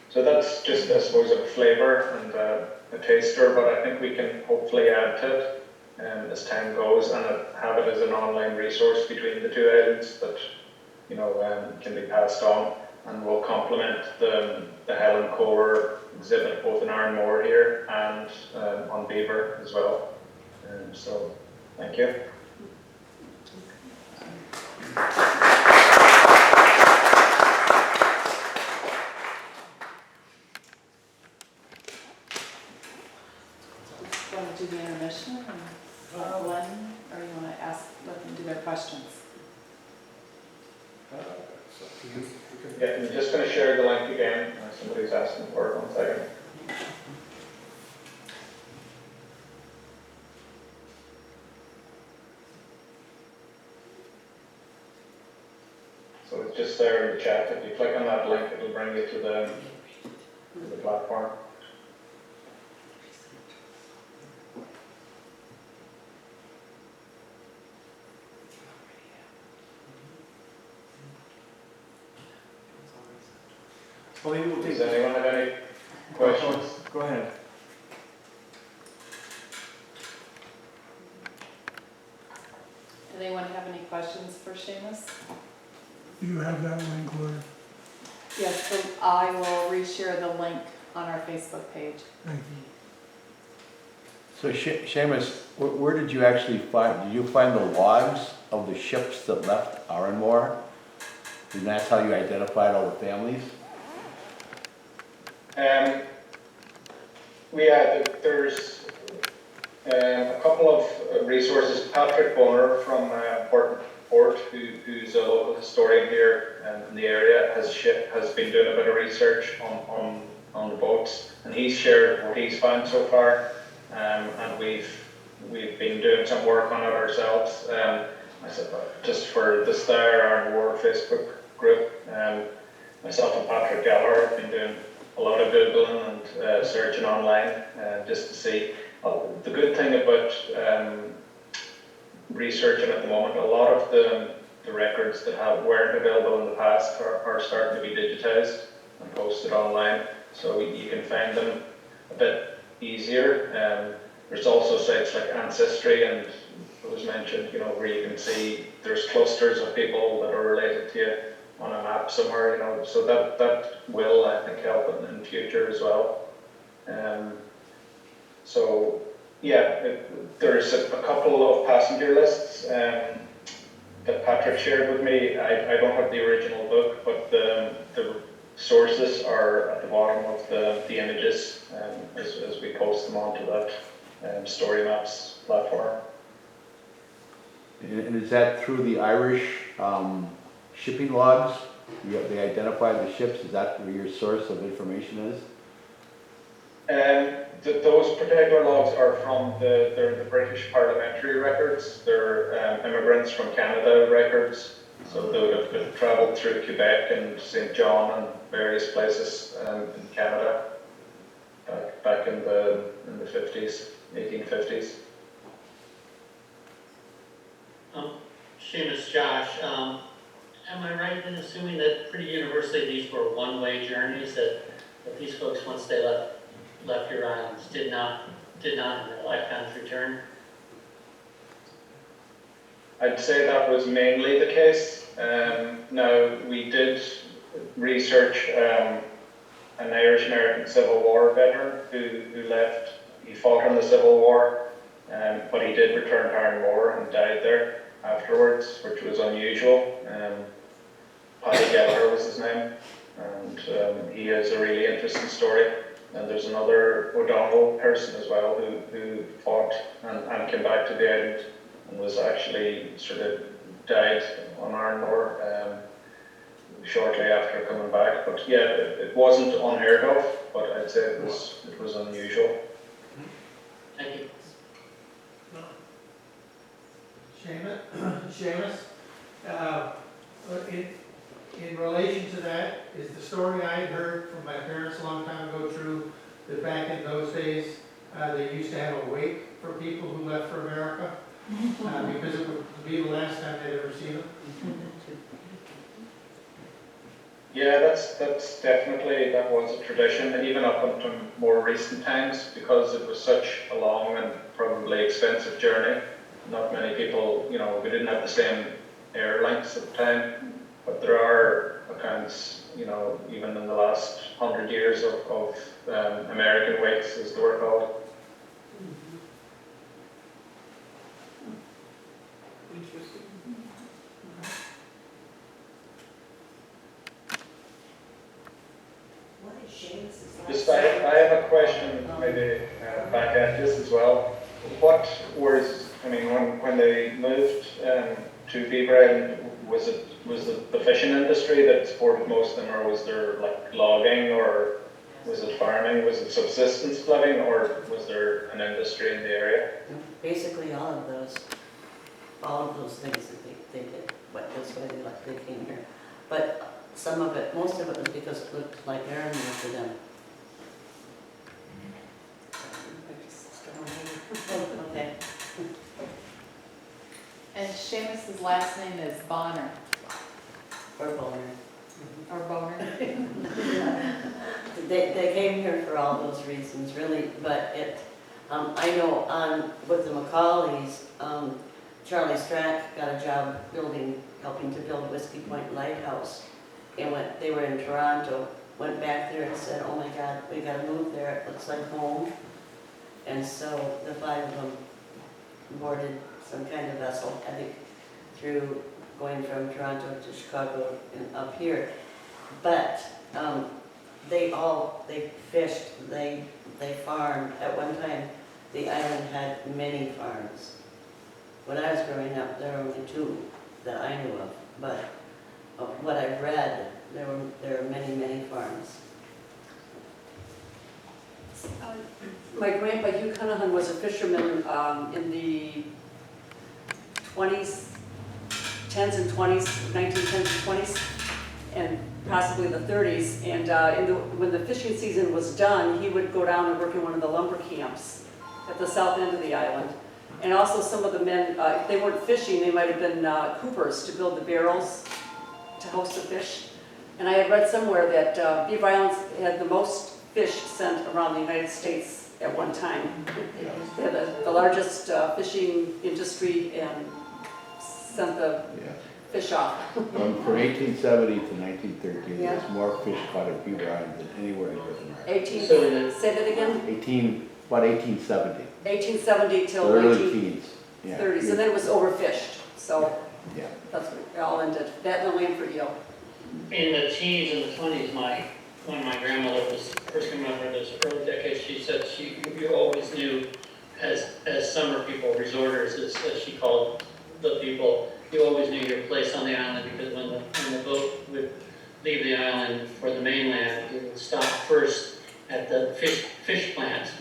So that's just, I suppose, a flavour and a taster, but I think we can hopefully add to it as time goes, and have it as an online resource between the two islands that, you know, can be passed on, and will complement the Helen Kohler exhibit both in Arranmore here and on Beaver as well. So, thank you. Want to do the intermission and Glenn, or you want to let them do their questions? Yeah, I'm just going to share the link again. Somebody's asking for it. 1 second. So it's just there in the chat. If you click on that link, it'll bring you to the platform. Well, maybe we'll take. Does anyone have any questions? Go ahead. Does anyone have any questions for Seamus? Do you have that link, Laura? Yes, so I will reshare the link on our Facebook page. Thank you. So Seamus, where did you actually did you find the logs of the ships that left Arranmore? And that's how you identified all the families? There's a couple of resources. Patrick Bonner from Port, who's a local historian here in the area, has been doing a bit of research on the boats, and he's shared what he's found so far, and we've been doing some work on it ourselves. Just for the Star Arranmore Facebook group, myself and Patrick Gallagher have been doing a lot of Googling and searching online just to see. The good thing about researching at the moment, a lot of the records that weren't available in the past are starting to be digitized and posted online, so you can find them a bit easier. There's also sites like Ancestry, and it was mentioned, where you can see there's clusters of people that are related to you on a map somewhere, so that will, I think, help in the future as well. So yeah, there's a couple of passenger lists that Patrick shared with me. I don't have the original book, but the sources are at the bottom of the images as we post them onto that Story Maps platform. And is that through the Irish shipping logs? They identify the ships. Is that where your source of information is? Those particular logs are from the British parliamentary records. They're immigrants from Canada records. So they would have travelled through Quebec and St. John and various places in Canada back in the 50s, 1850s. Seamus, Josh, am I right in assuming that pretty universally these were one-way journeys, that these folks, once they left your islands, did not in their lifetimes return? I'd say that was mainly the case. Now, we did research an Irish-American Civil War veteran who left. He fought in the Civil War, but he did return to Arranmore and died there afterwards, which was unusual. Paddy Gallagher was his name, and he has a really interesting story. And there's another O'Donnell person as well who fought and came back to the island and was actually sort of died on Arranmore shortly after coming back. But yeah, it wasn't unheard of, but I'd say it was unusual. Thank you. Seamus, in relation to that, is the story I had heard from my parents a long time ago true, that back in those days, they used to have a wake for people who left for America, because it would be the last time they'd ever seen them? Yeah, that's definitely, that was a tradition, and even up until more recent times, because it was such a long and probably expensive journey. Not many people, we didn't have the same air links at the time, but there are accounts, even in the last 100 years of American wakes, as they were called. Interesting. What is Seamus's last Just, I have a question, maybe back at this as well. what was, I mean, when they moved to Beaver Island, was it the fishing industry that supported most of them, or was there like logging, or was it farming, was it subsistence living, or was there an industry in the area? Basically all of those things that they did, but that's why they came here. But some of it, most of it was because it looked like Arranmore to them. Oh, okay. And Seamus's last name is Bonner, Or Boner. or Boner. They came here for all those reasons, really, but I know with the Macaulays, Charlie Strack got a job helping to build Whiskey Point Lighthouse. And they were in Toronto, went back there and said, oh my God, we gotta move there, it looks like home. And so the 5 of them boarded some kind of vessel, I think, through going from Toronto to Chicago and up here. But they fished, they farmed. At one time, the island had many farms. When I was growing up, there were only 2 that I knew of, but what I've read, there are many, many farms. My grandpa Hugh Cunahan was a fisherman in the 10s and 20s, 1910s and 20s, and possibly the 30s. And when the fishing season was done, he would go down and work in one of the lumber camps at the south end of the island. And also some of the men, if they weren't fishing, they might have been coopers to build the barrels to host the fish. And I had read somewhere that Beaver Island had the most fish sent around the United States at one time. They had the largest fishing industry and sent the fish off. From 1870 to 1913, Yeah. there's more fish caught at Beaver Island than anywhere in North America. Say that again? About 1870. 1870 till The early 1930s, teens. Yeah. and then it was overfished. So Yeah. that's what it all ended. That and the land for eel. In the teens and the 20s, when my grandmother was first coming up in those early decades, she said you always knew, as summer people, resorters, as she called the people, you always knew your place on the island, because when the boat would leave the island for the mainland, it would stop first at the fish plant,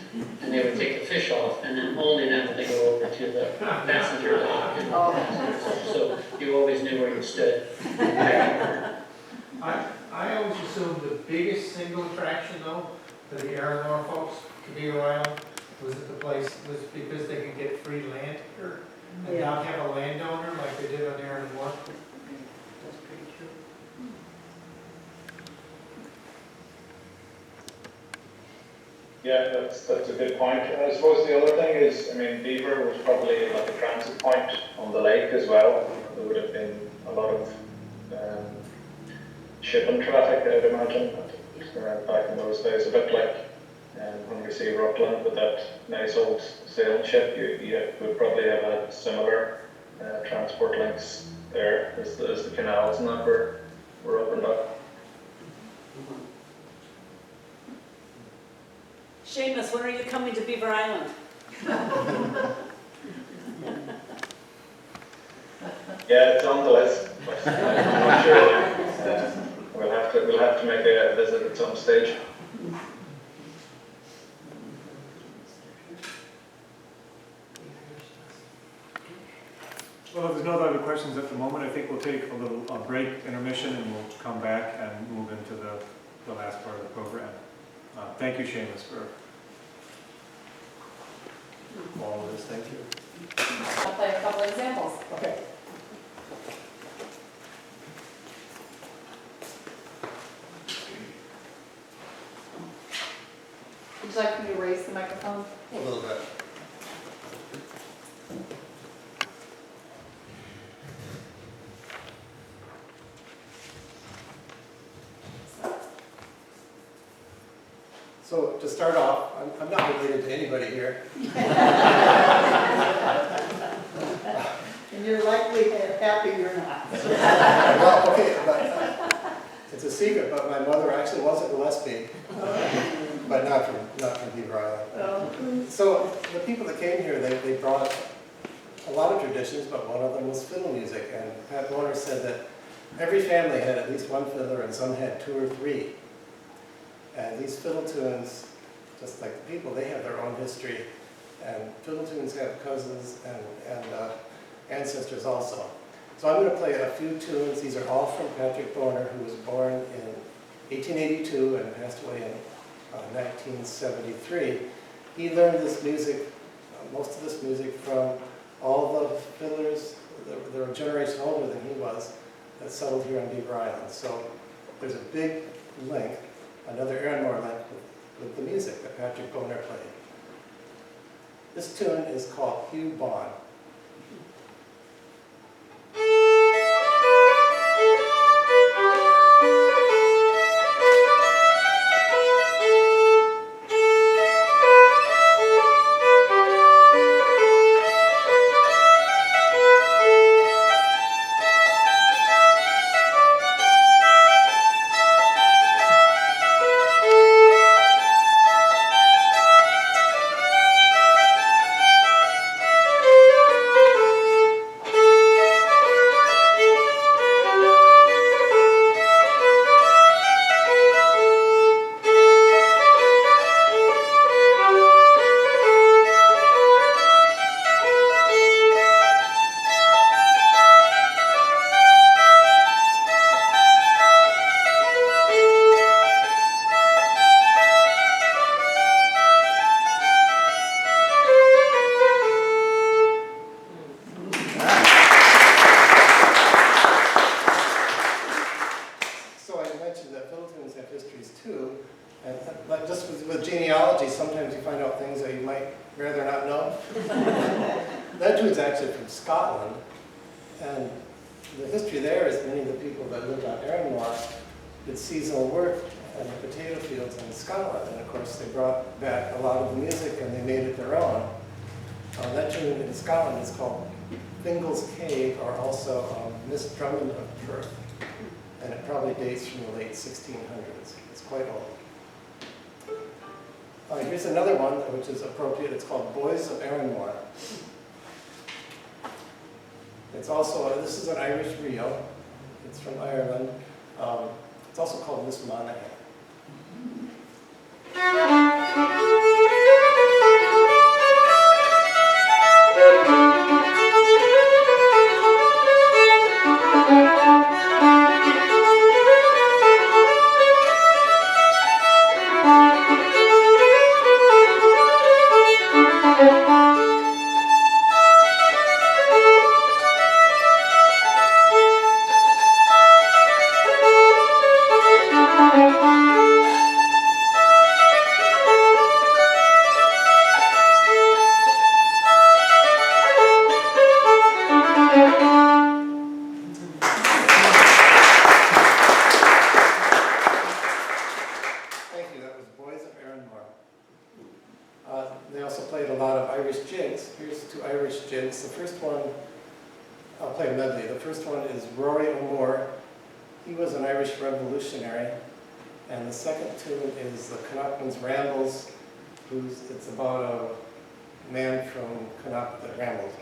and they would take the fish off, and then only then would they go over to the passenger dock. So you always knew where you stood. I always assumed the biggest single attraction though, for the Arranmore folks to Beaver Island, was because they could get free land here and not have a landowner like they did on Arranmore. That's pretty true. Yeah, that's a good point. I suppose the other thing is, I mean, Beaver was probably like a transit point on the lake as well. There would have been a lot of shipping traffic, I'd imagine, back in those days. A bit like when we see Rutland with that nice old sailing ship, you would probably have a similar transport links there as the canals and that were opened up. Seamus, when are you coming to Beaver Island? Yeah, it's on the list. But I'm not sure. We'll have to make a visit at some stage. Well, if there's no other questions at the moment, I think we'll take a little break, intermission, and we'll come back and move into the last part of the program. Thank you, Seamus, for all of this. Thank you. I'll play a couple examples. Okay. Would you like me to raise the microphone? A little bit. So to start off, I'm not related to anybody here. And you're likely happy you're not. Well, okay, but it's a secret, but my mother actually was a Gillespie, but not from Beaver Island. So the people that came here, they brought a lot of traditions, but one of them was fiddle music. And Pat Warner said that every family had at least one fiddler and some had 2 or 3. And these fiddle tunes, just like the people, they have their own history. And fiddle tunes have cousins and ancestors also. So I'm going to play a few tunes. These are all from Patrick Boner, who was born in 1882 and passed away in 1973. He learned this music, most of this music, from all the fiddlers that were a generation older than he was that settled here on Beaver Island. So there's a big link, another Arranmore link with the music that Patrick Boner played. This tune is called Hugh Bond. With genealogy, sometimes you find out things that you might rather not know. That dude's actually from Scotland, and the history there is many of the people that lived on Arranmore did seasonal work in the potato fields in Scotland, and of course they brought back a lot of the music and they made it their own. That tune in Scotland is called Fingal's Cave, or also Miss Drummond of Perth, and it probably dates from the late 1600s. It's quite old. Here's another one which is appropriate. It's called Boys of Arranmore. It's also, this is an Irish reel. It's from Ireland. It's also called Miss Monaghan. They also played a lot of Irish jigs. Here's 2 Irish jigs. The first one, I'll play a medley. The first one is Rory O'Moore. He was an Irish revolutionary. And the second tune is the Connachtman's Rambles, it's about a man from Connacht that rambled.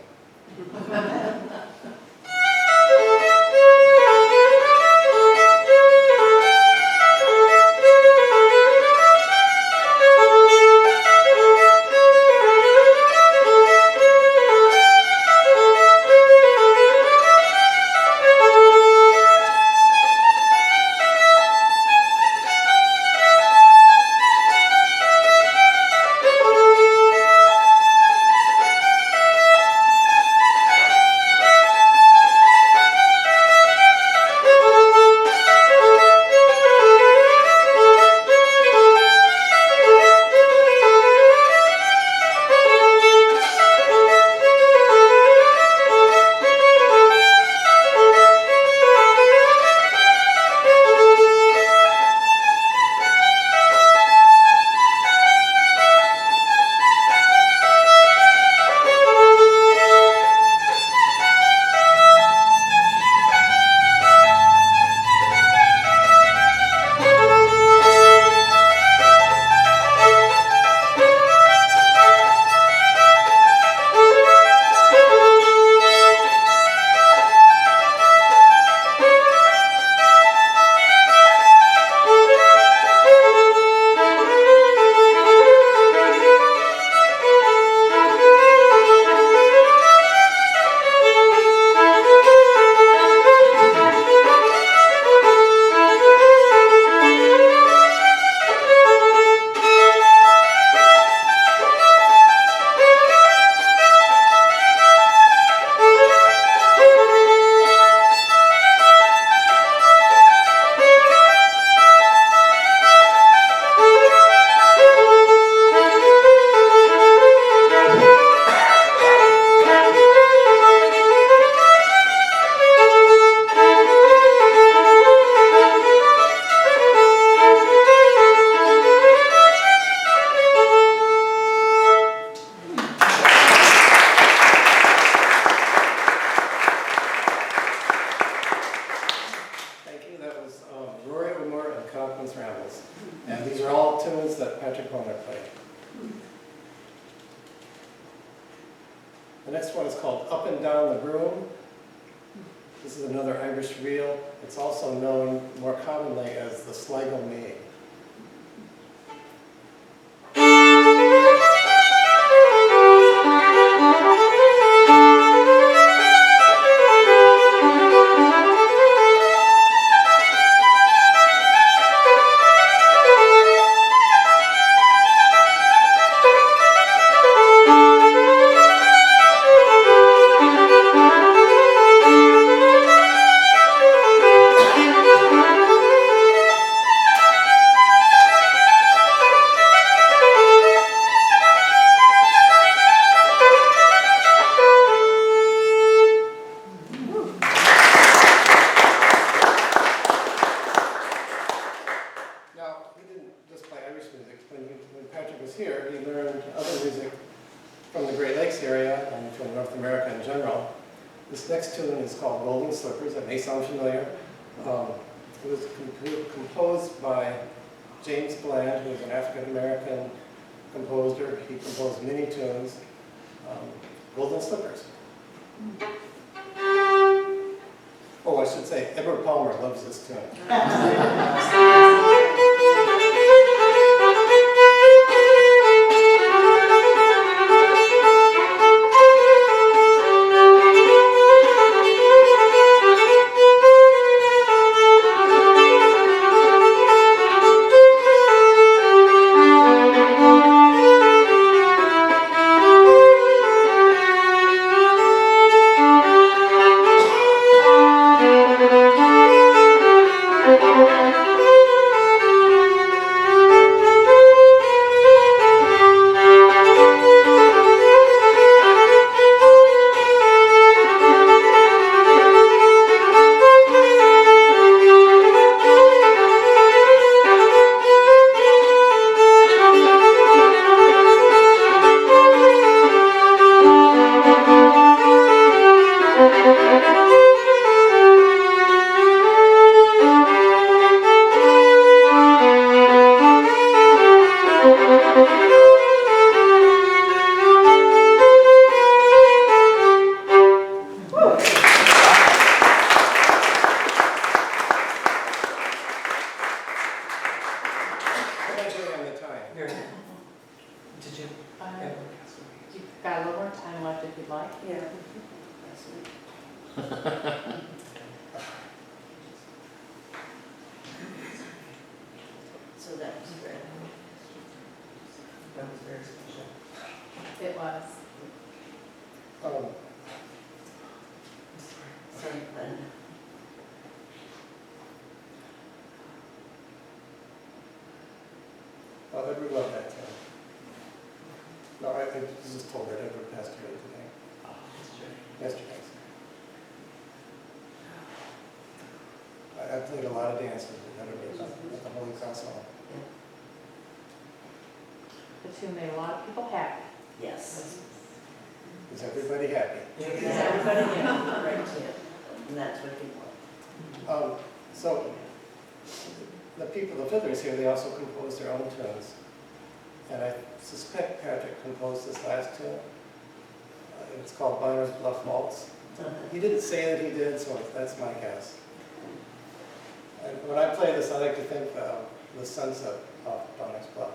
next one is called Up and Down the Broom. This is another Irish reel. It's also known more commonly as the Sligo Maid. Golden Slippers. Oh, I should say, Edward Palmer loves this tune. Edward loved that tune. No, I just told her Edward passed away today. Yesterday. I played a lot of dances with Edward at the Holy Cross Hall. The tune made a lot of people happy. Yes. Is everybody happy? Is everybody happy? Right, yeah. And that's what we want. So, the people, the fiddlers here, they also compose their own tunes. And I suspect Patrick composed this last tune. It's called Bonner's Bluff Waltz. He didn't say that he did, so that's my guess. And when I play this, I like to think the sunset off Bonner's Bluff.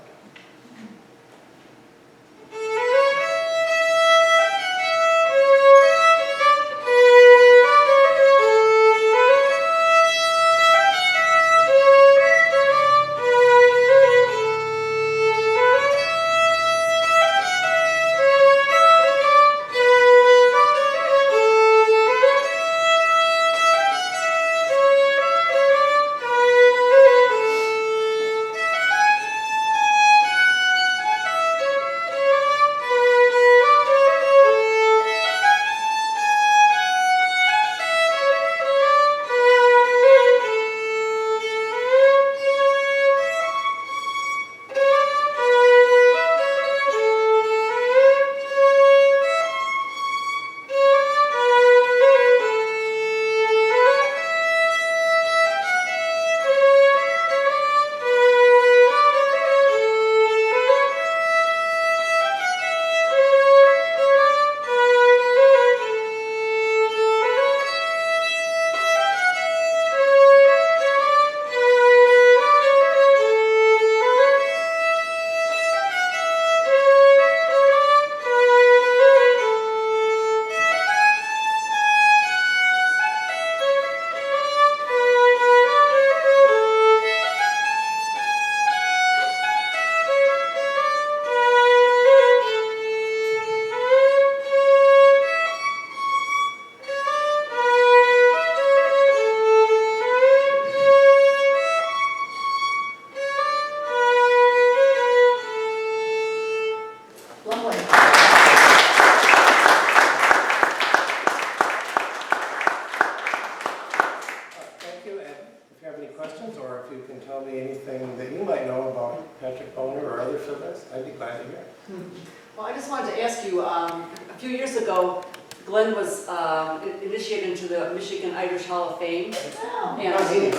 Glenn was initiated into the Michigan Irish Hall of Fame. And Not me. No,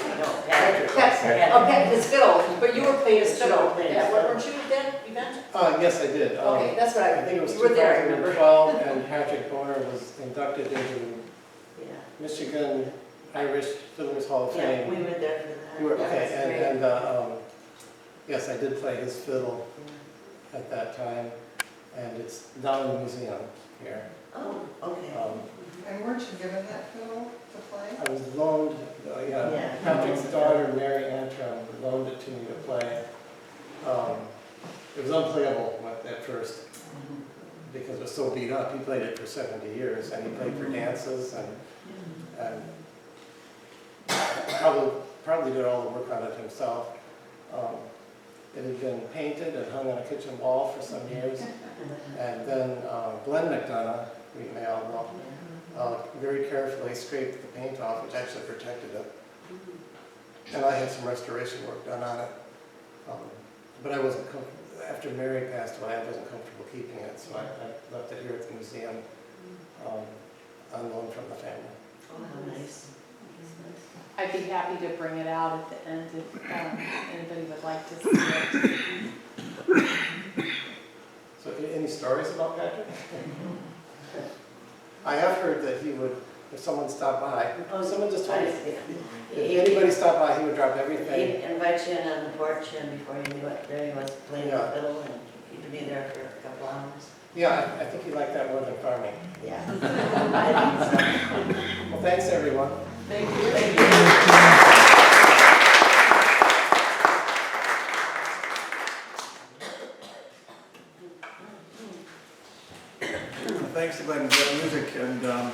Patrick. okay, his fiddle, but you were playing his You were fiddle. playing his Yeah, fiddle. weren't you at that event? Yes, I did. Okay, that's what I think it was you were there, I remember. 2012, and Patrick Boner was inducted into Yeah, Michigan Irish Fiddlers Hall of yeah, Fame. we were there for that. You were, Yeah, okay, that's great. and yes, I did play his fiddle at that time, and it's down in the museum here. Oh, okay. And weren't you given that fiddle to play? I was loaned, Yeah. Patrick's daughter, Mary Antrim, loaned it to me to play. It was unplayable at first because it was so beat up. He played it for 70 years, and he played for dances, and probably did all the work on it himself. It had been painted and hung on a kitchen wall for some years, and then Glenn McDonough, we may all know, very carefully scraped the paint off, which actually protected it. And I had some restoration work done on it. But I wasn't comfortable, after Mary passed away, I wasn't comfortable keeping it, so I left it here at the museum, on loan from the family. Oh, how nice. I'd be happy to bring it out at the end if anybody would like to see it. So any stories about Patrick? I have heard that he would, if someone stopped by, someone just told me, if anybody stopped by, he would drop everything. He'd invite you in on the porch, and before you knew it, there he was playing the fiddle, and you'd be there for a couple hours. Yeah, I think he liked that more than farming. Yeah. I think so. Well, thanks, everyone. Thank you. Thank you. Thanks to Glenn for the music and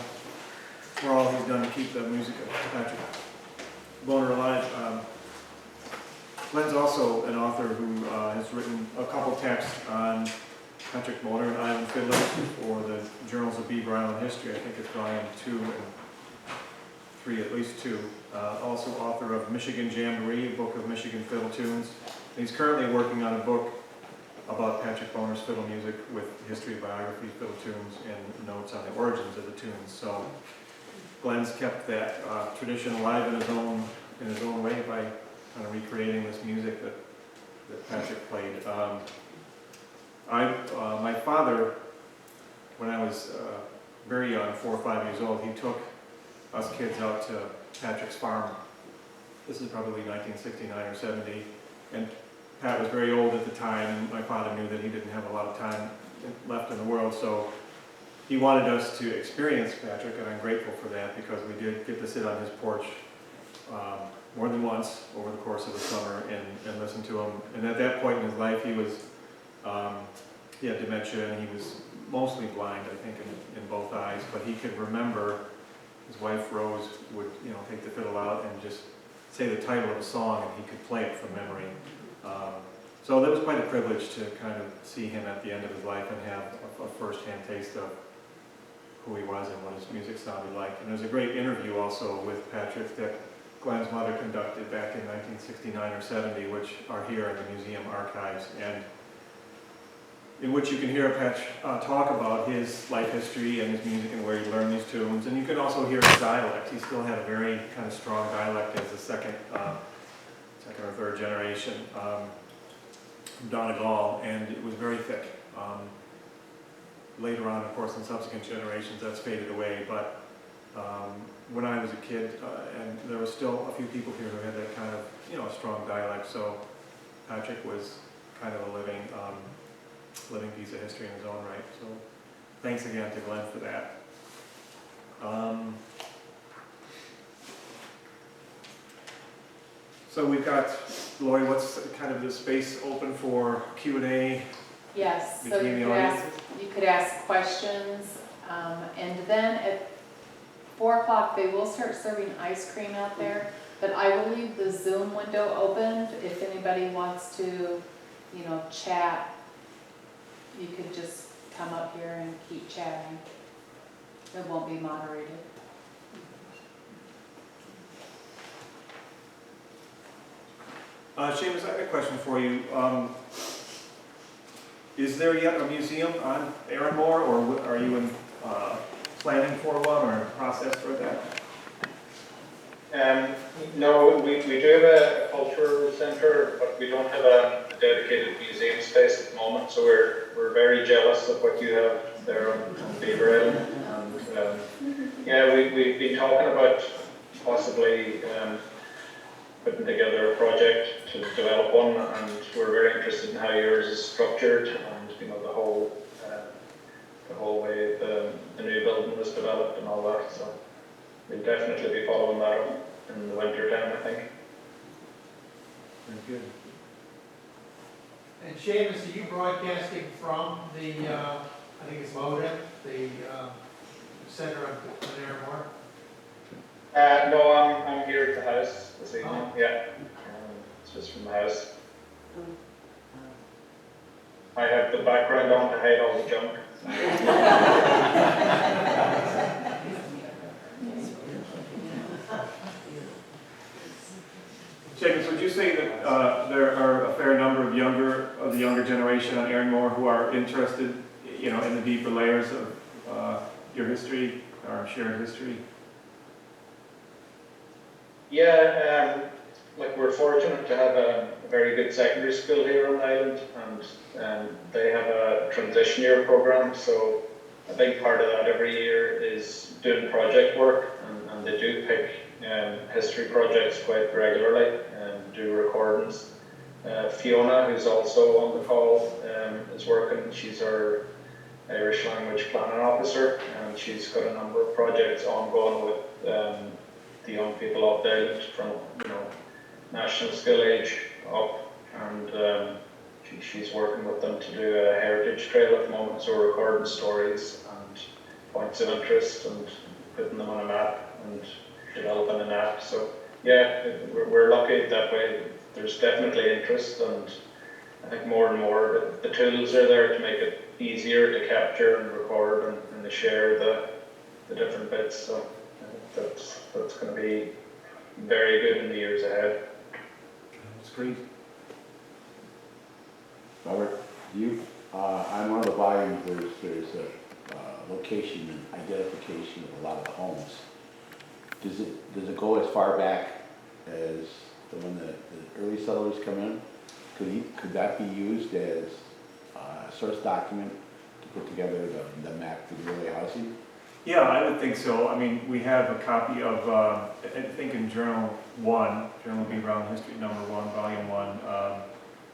for all he's done to keep the music of Patrick Boner alive. Glenn's also an author who has written a couple texts on Patrick Boner and Island Fiddlers for the Journals of Beaver Island History. I think it's volume 2 and 3, at least 2. Also author of Michigan Jamboree, a book of Michigan fiddle tunes. And he's currently working on a book about Patrick Boner's fiddle music with history, biography, fiddle tunes, and notes on the origins of the tunes. So Glenn's kept that tradition alive in his own way by kind of recreating this music that Patrick played. My father, when I was very young, 4 or 5 years old, he took us kids out to Patrick's farm. This is probably 1969 or 70, and Pat was very old at the time, and my father knew that he didn't have a lot of time left in the world, so he wanted us to experience Patrick, and I'm grateful for that because we did get to sit on his porch more than once over the course of the summer and listen to him. And at that point in his life, he had dementia, and he was mostly blind, I think, in both eyes, but he could remember. His wife Rose would, take the fiddle out and just say the title of a song, and he could play it from memory. So that was quite a privilege to kind of see him at the end of his life and have a first-hand taste of who he was and what his music sounded like. And there's a great interview also with Patrick that Glenn's mother conducted back in 1969 or 70, which are here in the museum archives, and in which you can hear Patch talk about his life history and his music and where he learned these tunes. And you can also hear his dialect. He still had a very kind of strong dialect as a second or third generation from Donegal, and it was very thick. Later on, of course, in subsequent generations, that's faded away, but when I was a kid, and there were still a few people here who had that kind of, strong dialect, so Patrick was kind of a living piece of history in his own right. So thanks again to Glenn for that. So we've got, Lori, what's kind of the space open for Q&A? Yes, so Between the audience? you could ask questions, and then at 4 o'clock, they will start serving ice cream out there, but I will leave the Zoom window open if anybody wants to, chat. You could just come up here and keep chatting. It won't be moderated. Seamus, I have a question for you. Is there yet a museum on Arranmore, or are you in planning for one or a process for that? No, we do have a cultural centre, but we don't have a dedicated museum space at the moment, so we're very jealous of what you have there on Beaver Island. And yeah, we've been talking about possibly putting together a project to develop one, and we're very interested in how yours is structured and the whole way the new building was developed and all that. So we'll definitely be following that up in the winter time, I think. Very good. And Seamus, are you broadcasting from the, I think it's Modem, the center on Arranmore? No, I'm here at the house this evening. Oh. Yeah, it's just from the house. I have the background on to hide all the junk. Seamus, would you say that there are a fair number of the younger generation on Arranmore who are interested, in the deeper layers of your history, our shared history? Yeah, we're fortunate to have a very good secondary school here on the island, and they have a transition year program, so a big part of that every year is doing project work, and they do pick history projects quite regularly and do recordings. Fiona, who's also on the call, is working. She's our Irish language planning officer, and she's got a number of projects ongoing with the young people of the island from national skill age up, and she's working with them to do a heritage trail at the moment, so we're recording stories and points of interest and putting them on a map and developing an app. So yeah, we're lucky that way. There's definitely interest, and I think more and more the tools are there to make it easier to capture and record and to share the different bits. So I think that's going to be very good in the years ahead. That's great. Robert, on one of the volumes, there's a location and identification of a lot of the homes. Does it go as far back as when the early settlers come in? Could that be used as a source document to put together the map for the early housing? Yeah, I would think so. I mean, we have a copy of, I think in Journal of Beaver Island History #1, Volume 1,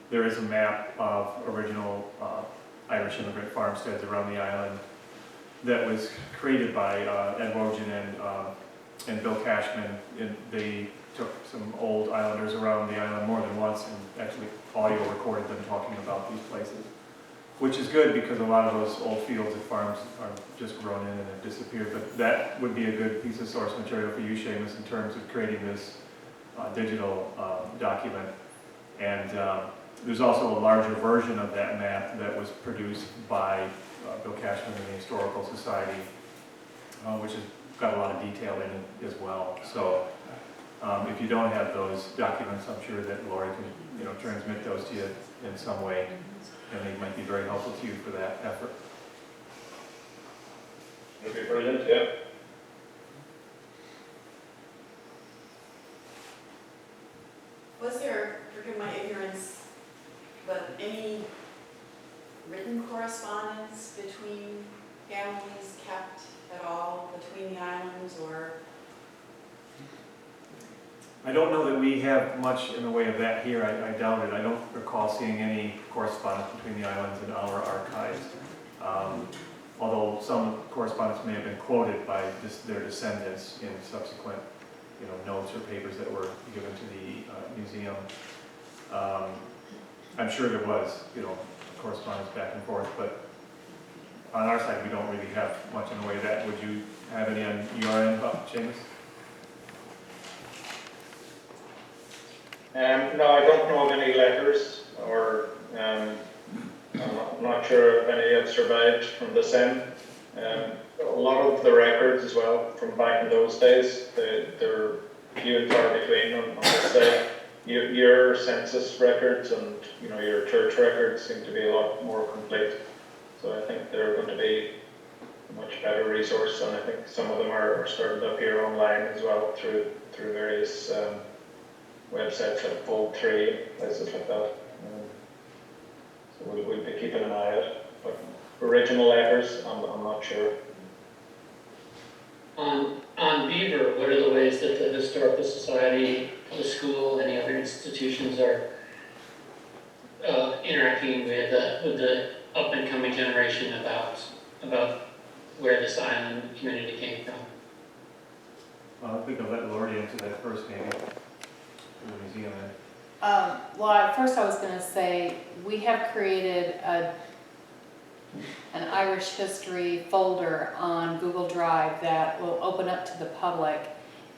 there is a map of original Irish immigrant farmsteads around the island that was created by Ed Wogan and Bill Cashman. And they took some old islanders around the island more than once and actually audio recorded them talking about these places, which is good because a lot of those old fields and farms are just grown in and have disappeared. But that would be a good piece of source material for you, Seamus, in terms of creating this digital document. And there's also a larger version of that map that was produced by Bill Cashman and the Historical Society, which has got a lot of detail in it as well. So if you don't have those documents, I'm sure that Lori can transmit those to you in some way, and they might be very helpful to you for that effort. That'd be brilliant, yeah. Was there, forgive my ignorance, but any written correspondence between families kept at all between the islands, or? I don't know that we have much in the way of that here. I doubt it. I don't recall seeing any correspondence between the islands and our archives. Although some correspondence may have been quoted by their descendants in subsequent notes or papers that were given to the museum. I'm sure there was correspondence back and forth, but on our side we don't really have much in the way of that. Would you have any on your end, Seamus? No, I don't know of any letters, or I'm not sure if any have survived from this end. A lot of the records as well from back in those days, they're few and far between on this side. Your census records and your church records seem to be a lot more complete. So I think they're going to be much better resource, and I think some of them are starting to appear online as well through various websites like Fold3, places like that. So we'll be keeping an eye out. But original letters, I'm not sure. On Beaver, what are the ways that the Historical Society, the school, any other institutions are interacting with the up-and-coming generation about where this island community came from? I think I'll let Lori answer that first, maybe, in the museum. Well, first I was going to say, we have created an Irish history folder on Google Drive that will open up to the public.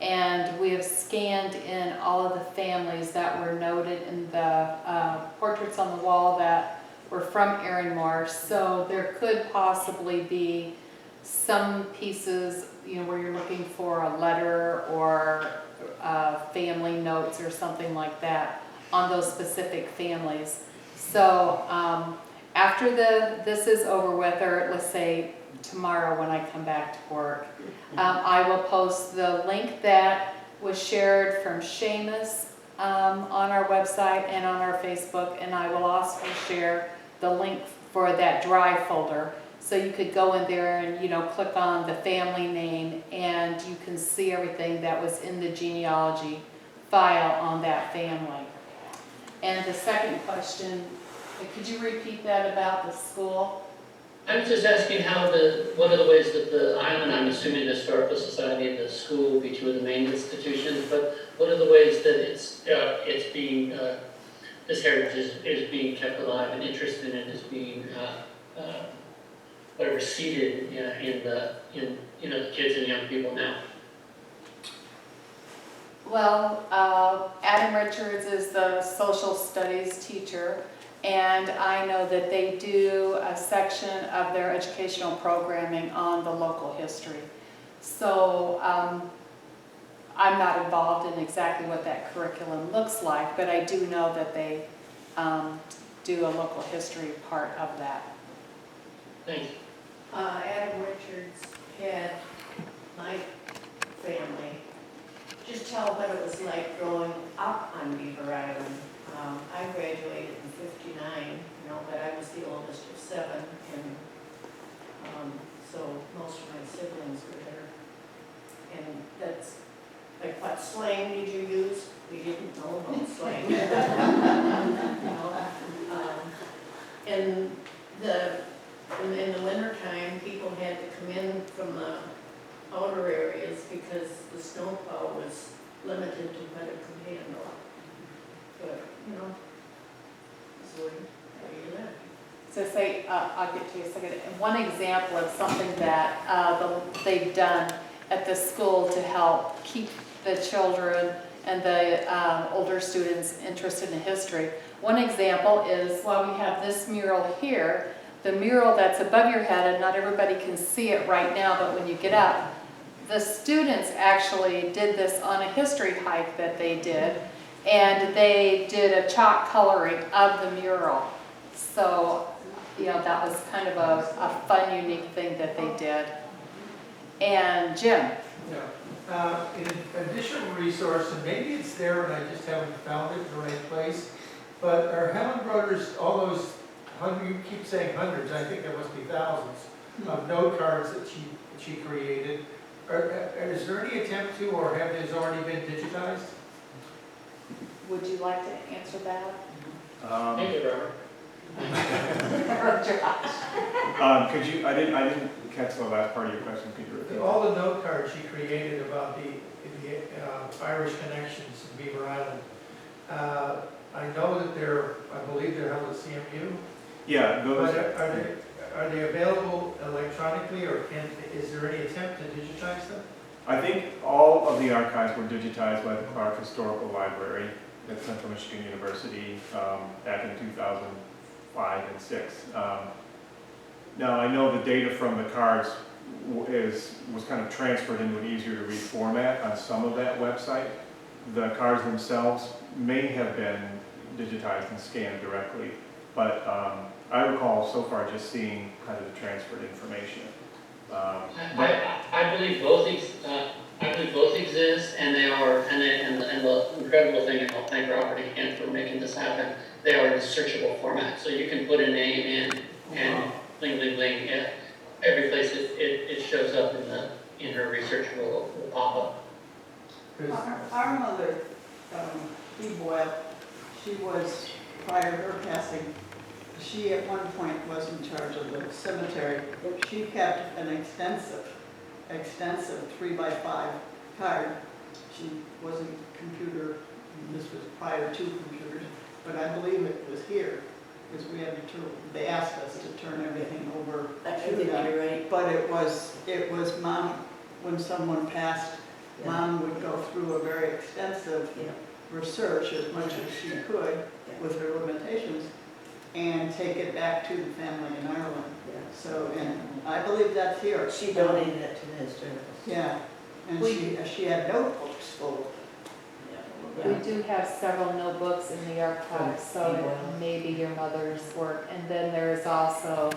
And we have scanned in all of the families that were noted in the portraits on the wall that were from Arranmore. So there could possibly be some pieces, where you're looking for a letter or family notes or something like that on those specific families. So after this is over with, or let's say tomorrow when I come back to work, I will post the link that was shared from Seamus on our website and on our Facebook, and I will also share the link for that drive folder. So you could go in there and, click on the family name, and you can see everything that was in the genealogy file on that family. And the second question, could you repeat that about the school? I was just asking what are the ways that the island, I'm assuming the Historical Society and the school will be two of the main institutions, but what are the ways that it's being, this heritage is being kept alive and interest in it is being, seated in the kids and young people now? Well, Adam Richards is the social studies teacher, and I know that they do a section of their educational programming on the local history. So I'm not involved in exactly what that curriculum looks like, but I do know that they do a local history part of that. Thank you. Adam Richards had my family just tell what it was like growing up on Beaver Island. I graduated in '59, but I was the oldest of 7, and so most of my siblings were there. And that's, like, what slang did you use? We didn't know about slang. In the wintertime, people had to come in from the outer areas because the snowplow was limited to what it could handle. But, so there you live. So say, I'll get to you a second. One example of something that they've done at the school to help keep the children and the older students interested in history. One example is, while we have this mural here, the mural that's above your head, and not everybody can see it right now, but when you get up, the students actually did this on a history hike that they did, and they did a chalk coloring of the mural. So, that was kind of a fun, unique thing that they did. And Jim? Yeah. An additional resource, and maybe it's there and I just haven't found it in the right place, but our Helen Brothers, all those, you keep saying hundreds, I think there must be thousands of note cards that she created. Is there any attempt to, or have these already been digitized? Would you like to answer that? Thank you, Robert. Could you, I didn't catch the last part of your question, could you repeat? All the note cards she created about the Irish Connections in Beaver Island. I know that I believe they're held at CMU. Yeah, those. But are they available electronically, or is there any attempt to digitize them? I think all of the archives were digitized by the Clark Historical Library at Central Michigan University back in 2005 and 6. Now I know the data from the cards was kind of transferred into an easier to read format on some of that website. The cards themselves may have been digitized and scanned directly, but I recall so far just seeing kind of the transferred information. I believe both exist, and they are, and the incredible thing, and I'll thank Robert again for making this happen, they are in a searchable format, so you can put a name in, and bling, bling, bling, yeah, every place it shows up in her research will pop up. Our mother, Bee Boyle, she was, prior to her passing, she at one point was in charge of the cemetery. She kept an extensive 3x5 card. She wasn't computer, this was prior to computers, but I believe it was here, because we had to, they asked us to turn everything over I to think them. you're right. But it was Mom, when someone passed, Yeah. Mom would go through a very extensive Yeah. research as much as she could with her limitations and take it back to the family in Ireland. Yeah. So, and I believe that's here. She donated it to the historical. Yeah, and she had notebooks full. We do have several notebooks in the archives, so it may be your mother's work. And then there's also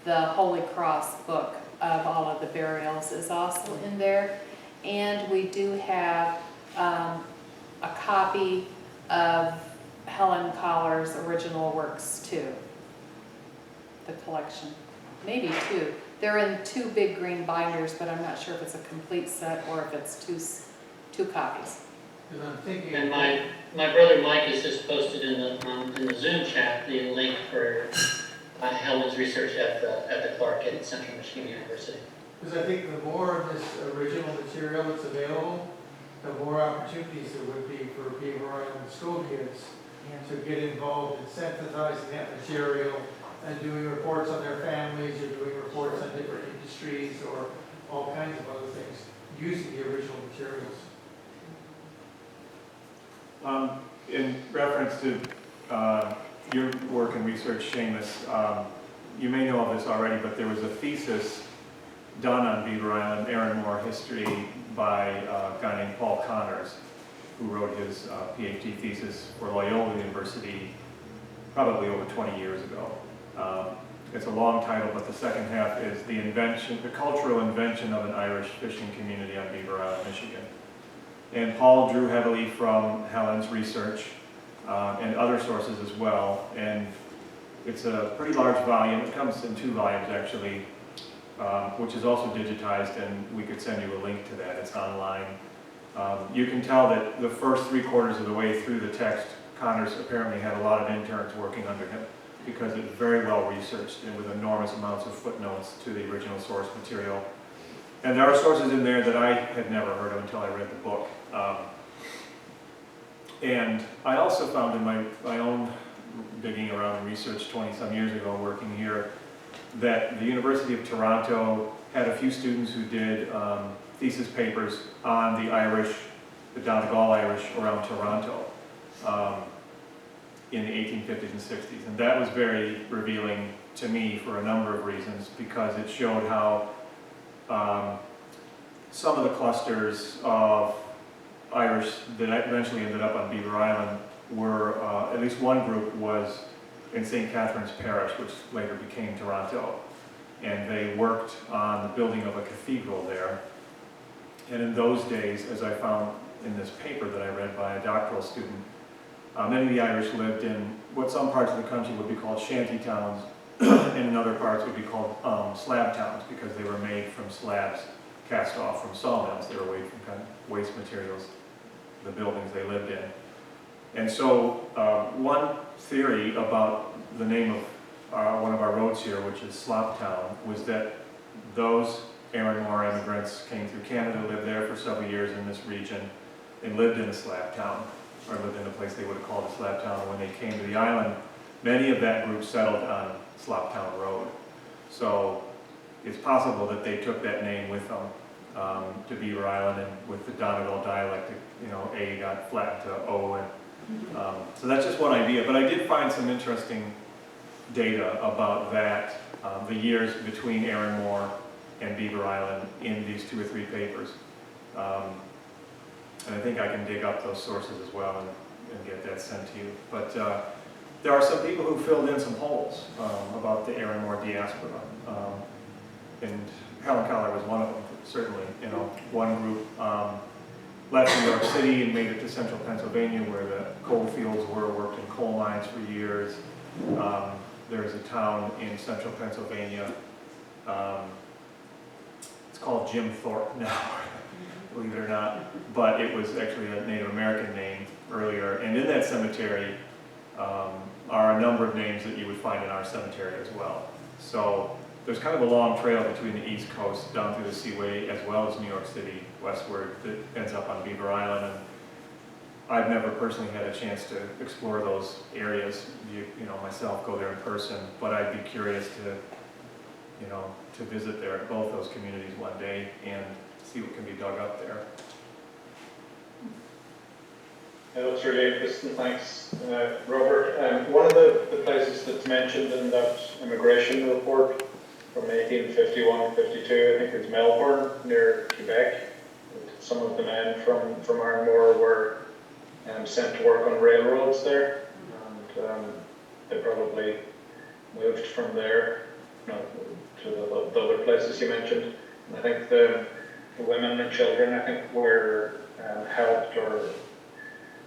the Holy Cross book of all of the burials is also in there. And we do have a copy of Helen Collar's original works too. The collection, maybe two. They're in two big green binders, but I'm not sure if it's a complete set or if it's two copies. Because I'm thinking. And my brother Mike has just posted in the Zoom chat the link for Helen's research at the Clark at Central Michigan University. Because I think the more of this original material that's available, the more opportunities there would be for Beaver Island school kids to get involved in synthesizing that material and doing reports on their families or doing reports on different industries or all kinds of other things using the original materials. In reference to your work and research, Seamus, you may know of this already, but there was a thesis done on Beaver Island, Arranmore history, by a guy named Paul Connors, who wrote his PhD thesis for Loyola University probably over 20 years ago. It's a long title, but the second half is the cultural invention of an Irish fishing community on Beaver Island, Michigan. And Paul drew heavily from Helen's research and other sources as well. And it's a pretty large volume. It comes in 2 volumes actually, which is also digitized, and we could send you a link to that. It's online. You can tell that the first 3/4 of the way through the text, Connors apparently had a lot of interns working under him because it's very well researched and with enormous amounts of footnotes to the original source material. And there are sources in there that I had never heard of until I read the book. And I also found in my own digging around and research 20-some years ago working here that the University of Toronto had a few students who did thesis papers on the Irish, the Donegal Irish around Toronto in the 1850s and 60s. And that was very revealing to me for a number of reasons, because it showed how some of the clusters of Irish that eventually ended up on Beaver Island were, at least one group was in St. Catherine's Parish, which later became Toronto. And they worked on the building of a cathedral there. And in those days, as I found in this paper that I read by a doctoral student, many of the Irish lived in what some parts of the country would be called shanty towns, and in other parts would be called slab towns, because they were made from slabs cast off from sawmills. They were made from kind of waste materials, the buildings they lived in. And so one theory about the name of one of our roads here, which is Sloptown, was that those Arranmore immigrants came through Canada, lived there for several years in this region, and lived in a slab town, or lived in a place they would have called a slab town. When they came to the island, many of that group settled on Sloptown Road. So it's possible that they took that name with them to Beaver Island, and with the Donegal dialect, you know, A got flattened to O, and so that's just one idea. But I did find some interesting data about that, the years between Arranmore and Beaver Island in these 2 or 3 papers. And I think I can dig up those sources as well and get that sent to you. But there are some people who filled in some holes about the Arranmore diaspora. And Helen Keller was one of them, certainly. One group left New York City and made it to central Pennsylvania where the coal fields were, worked in coal mines for years. There's a town in central Pennsylvania, it's called Jim Thorpe now, believe it or not, but it was actually a Native American name earlier. And in that cemetery are a number of names that you would find in our cemetery as well. So there's kind of a long trail between the East Coast down through the Seaway as well as New York City westward that ends up on Beaver Island. And I've never personally had a chance to explore those areas, myself go there in person, but I'd be curious to visit there, both those communities one day and see what can be dug up there. That's really interesting, thanks, Robert. One of the places that's mentioned in that immigration report from 1851-52, I think it's Melbourne, near Quebec. Some of the men from Arranmore were sent to work on railroads there, and they probably moved from there to the other places you mentioned. And I think the women and children, I think, were helped or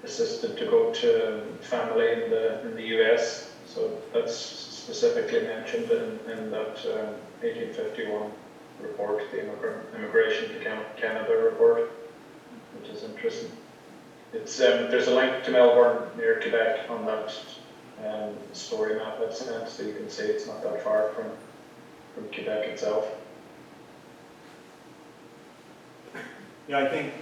assisted to go to family in the US. So that's specifically mentioned in that 1851 report, the Immigration to Canada report, which is interesting. It's there's a link to Melbourne near Quebec on that story map that's sent, so you can see it's not that far from Quebec itself. Yeah, I think,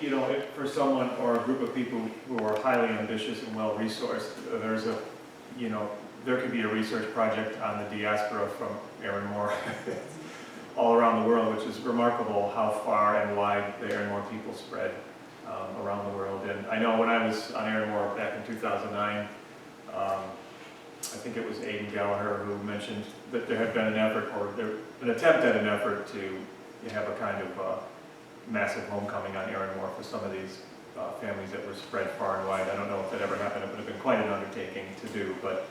for someone or a group of people who are highly ambitious and well-resourced, there could be a research project on the diaspora from Arranmore all around the world, which is remarkable how far and wide the Arranmore people spread around the world. And I know when I was on Arranmore back in 2009, I think it was Aidan Gallagher who mentioned that there had been an effort, or an attempt at an effort to have a kind of massive homecoming on Arranmore for some of these families that were spread far and wide. I don't know if that ever happened. It would have been quite an undertaking to do, but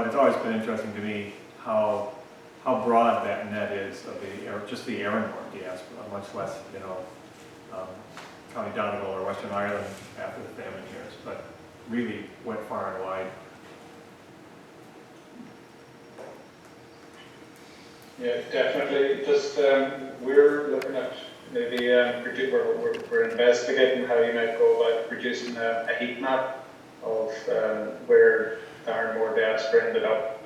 it's always been interesting to me how broad that net is of just the Arranmore diaspora, much less County Donegal or Western Ireland after the famine years, but really went far and wide. Yeah, definitely. Just we're looking at maybe we're investigating how you might go about producing a heat map of where the Arranmore diaspora ended up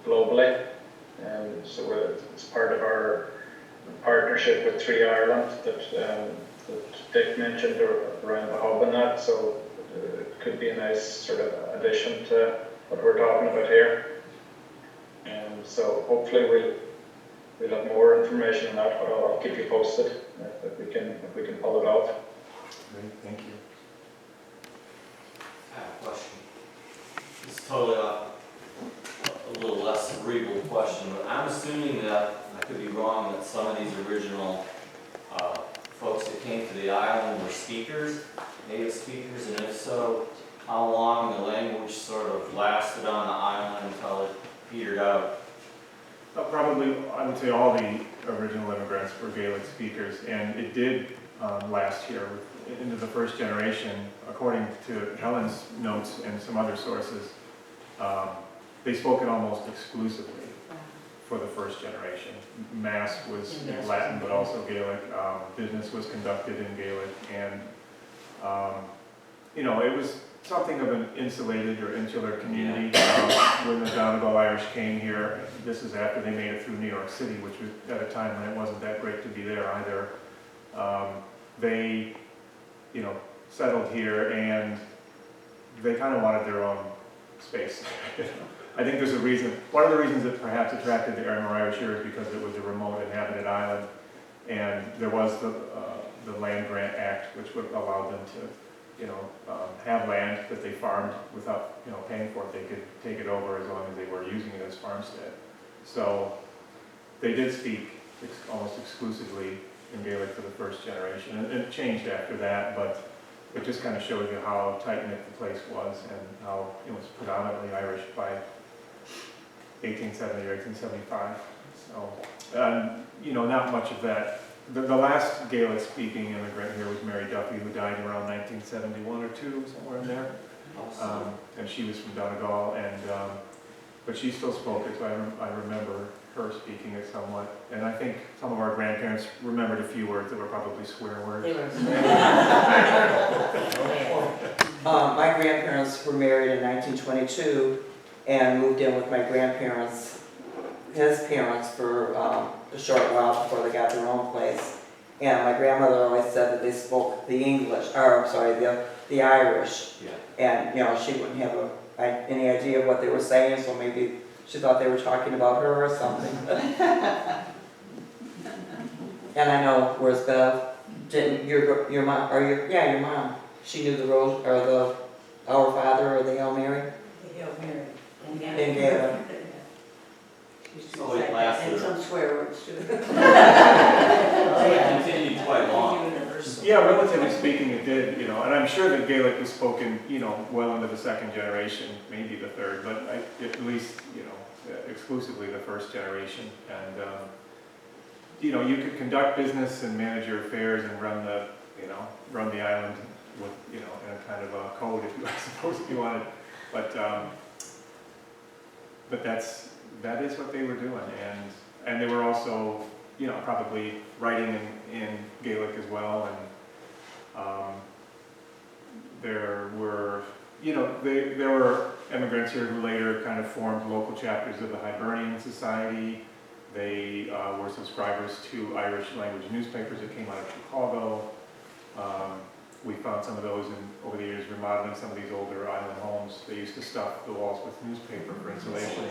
globally. So it's part of our partnership with 3 Ireland that Dick mentioned around the hub and that. So it could be a nice sort of addition to what we're talking about here. So hopefully we'll have more information on that, but I'll keep you posted if we can pull it off. Great, thank you. I have a question. It's totally a little less cerebral question, but I'm assuming that, I could be wrong, that some of these original folks that came to the island were speakers, native speakers, and if so, how long the language sort of lasted on the island until it petered out? Probably, I would say all the original immigrants were Gaelic speakers, and it did last here into the first generation. According to Helen's notes and some other sources, they spoke it almost exclusively for the first generation. Mass was in Latin, but also Gaelic. Business was conducted in Gaelic, and it was something of an insulated or insular community. When the Donegal Irish came here, this is after they made it through New York City, which was at a time when it wasn't that great to be there either. They, settled here, and they kind of wanted their own space. I think there's a reason. One of the reasons that perhaps attracted the Arranmore Irish here is because it was a remote inhabited island, and there was the Land Grant Act, which would allow them to have land that they farmed without, paying for it. They could take it over as long as they were using it as farmstead. So they did speak almost exclusively in Gaelic for the first generation. And it changed after that, but it just kind of shows you how tight-knit the place was and how it was predominantly Irish by 1870 or 1875. So not much of that. The last Gaelic-speaking immigrant here was Mary Duffy, who died around 1971 or 2, somewhere in there. And she was from Donegal, but she still spoke it, so I remember her speaking it somewhat. And I think some of our grandparents remembered a few words that were probably swear words. They were. My grandparents were married in 1922 and moved in with my grandparents, his parents, for a short while before they got their own place. And my grandmother always said that they spoke the the Irish. Yeah. And, she wouldn't have any idea what they were saying, so maybe she thought they were talking about her or something. And I know, whereas Bev, didn't your mom, your mom, she knew the road, or Our Father, or the Hail Mary? The Hail Mary. In Gaelic. So it lasted. And some swear words too. So it continued quite long. Yeah, relatively speaking, it did, and I'm sure that Gaelic was spoken, well into the second generation, maybe the third, but at least, exclusively the first generation. And, you could conduct business and manage your affairs and run the island with, in a kind of a code, I suppose, if you wanted. But that is what they were doing, and they were also, probably writing in Gaelic as well, and there were immigrants here who later kind of formed local chapters of the Hibernian Society. They were subscribers to Irish language newspapers that came out of Chicago. We found some of those over the years remodeling some of these older island homes. They used to stuff the walls with newspaper for insulation.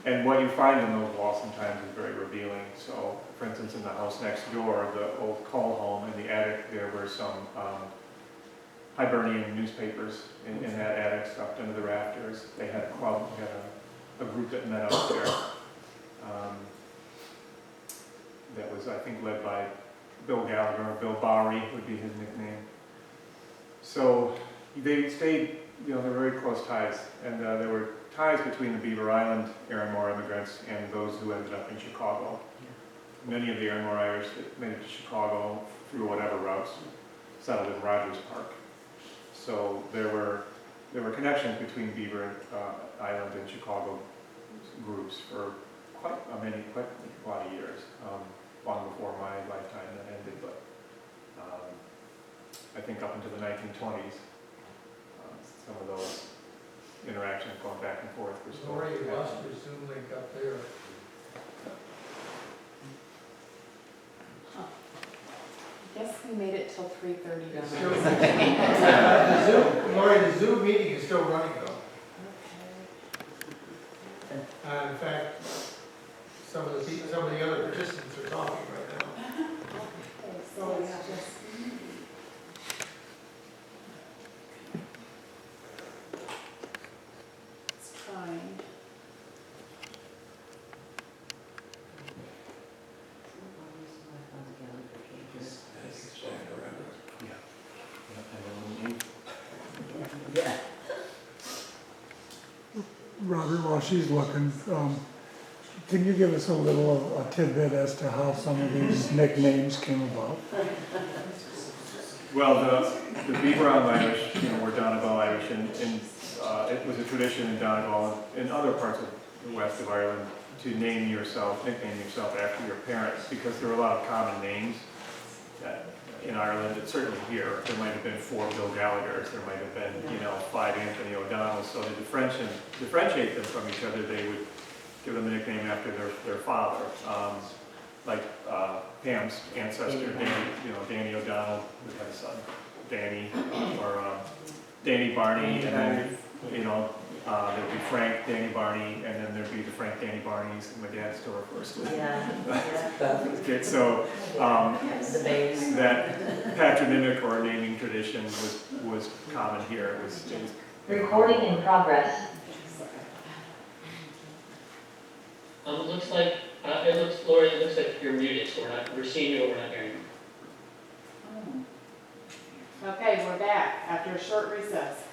And what you find in those walls sometimes is very revealing. So, for instance, in the house next door, the old Call home, in the attic, there were some Hibernian newspapers in that attic stuffed under the rafters. They had a club, we had a group that met up there. That was, I think, led by Bill Gallagher, or Bill Bowery would be his nickname. So they stayed, they were very close ties, and there were ties between the Beaver Island Arranmore immigrants and those who ended up in Chicago. Many of the Arranmore Irish that made it to Chicago through whatever routes settled in Rogers Park. So there were connections between Beaver Island and Chicago groups for quite a lot of years, long before my lifetime that ended, but I think up into the 1920s, some of those interactions going back and forth were still Lori, you happening. lost your Zoom link up there. Guess we made it till 3:30. Lori, the Zoom meeting is still running though. In fact, some of the other participants are talking right now. So it's just. It's trying. Yeah. Robert, while she's looking, can you give us a little tidbit as to how some of these nicknames came about? Well, the Beaver Island Irish, were Donegal Irish, and it was a tradition in Donegal and in other parts of the west of Ireland to nickname yourself after your parents, because there were a lot of common names in Ireland, and certainly here. There might have been 4 Bill Gallaghers, there might have been, 5 Anthony O'Donnells. So to differentiate them from each other, they would give them a nickname after their father. Like Pam's ancestor, Danny O'Donnell, would have a son, Danny, or Danny Barney, and then, there'd be Frank, Danny Barney, and then there'd be the Frank Danny Barneys, and my dad still refers to them. Okay, so that patronymic or naming tradition was common here. It was Recording in progress. Lori, it looks like you're muted, so we're seeing you, but we're not hearing you. Okay, we're back after a short recess.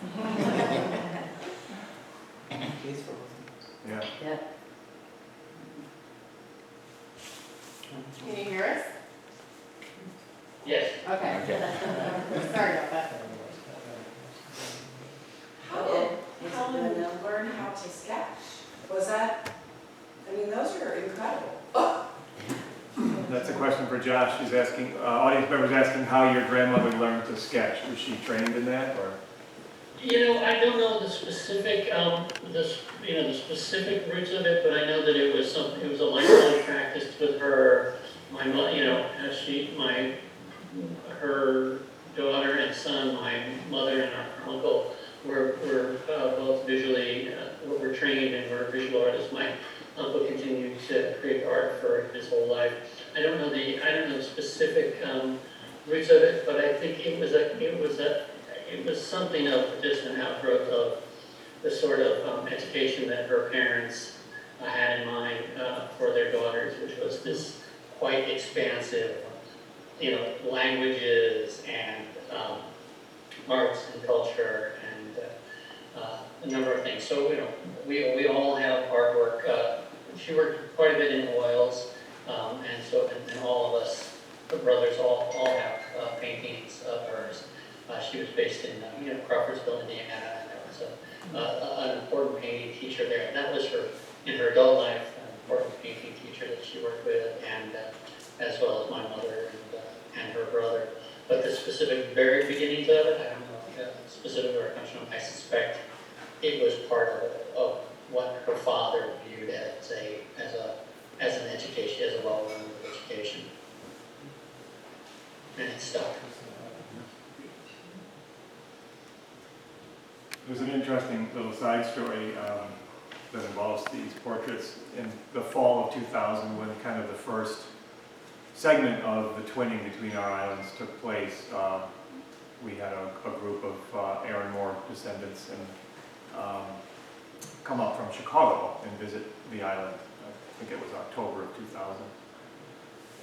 Yeah. Yeah. Can you hear us? Yes. Okay. Sorry about that. How did Helen learn how to sketch? Was that, I mean, those are incredible. That's a question for Josh. She's asking, audience members asking how your grandmother learned to sketch. Was she trained in that, or? You know, I don't know the specific, the specific roots of it, but I know that it was a lifelong practice with her. My mother, her daughter and son, my mother and our uncle were both visually, were trained and were visual artists. My uncle continued to create art for his whole life. I don't know the specific roots of it, but I think it was something of just an outgrowth of the sort of education that her parents had in mind for their daughters, which was this quite expansive, languages and arts and culture and a number of things. So, we all have artwork. She worked quite a bit in oils, and all of us, the brothers, all have paintings of hers. She was based in Crawfordsville, Indiana, and there was an important painting teacher there. And that was in her adult life, an important painting teacher that she worked with, and as well as my mother and her brother. But the specific very beginnings of it, I don't know specifically where it comes from. I suspect it was part of what her father viewed as an education, as a well-rounded education. And it stuck. There's an interesting little side story that involves these portraits. In the fall of 2000, when kind of the first segment of the twinning between our islands took place, we had a group of Arranmore descendants and come up from Chicago and visit the island. I think it was October of 2000.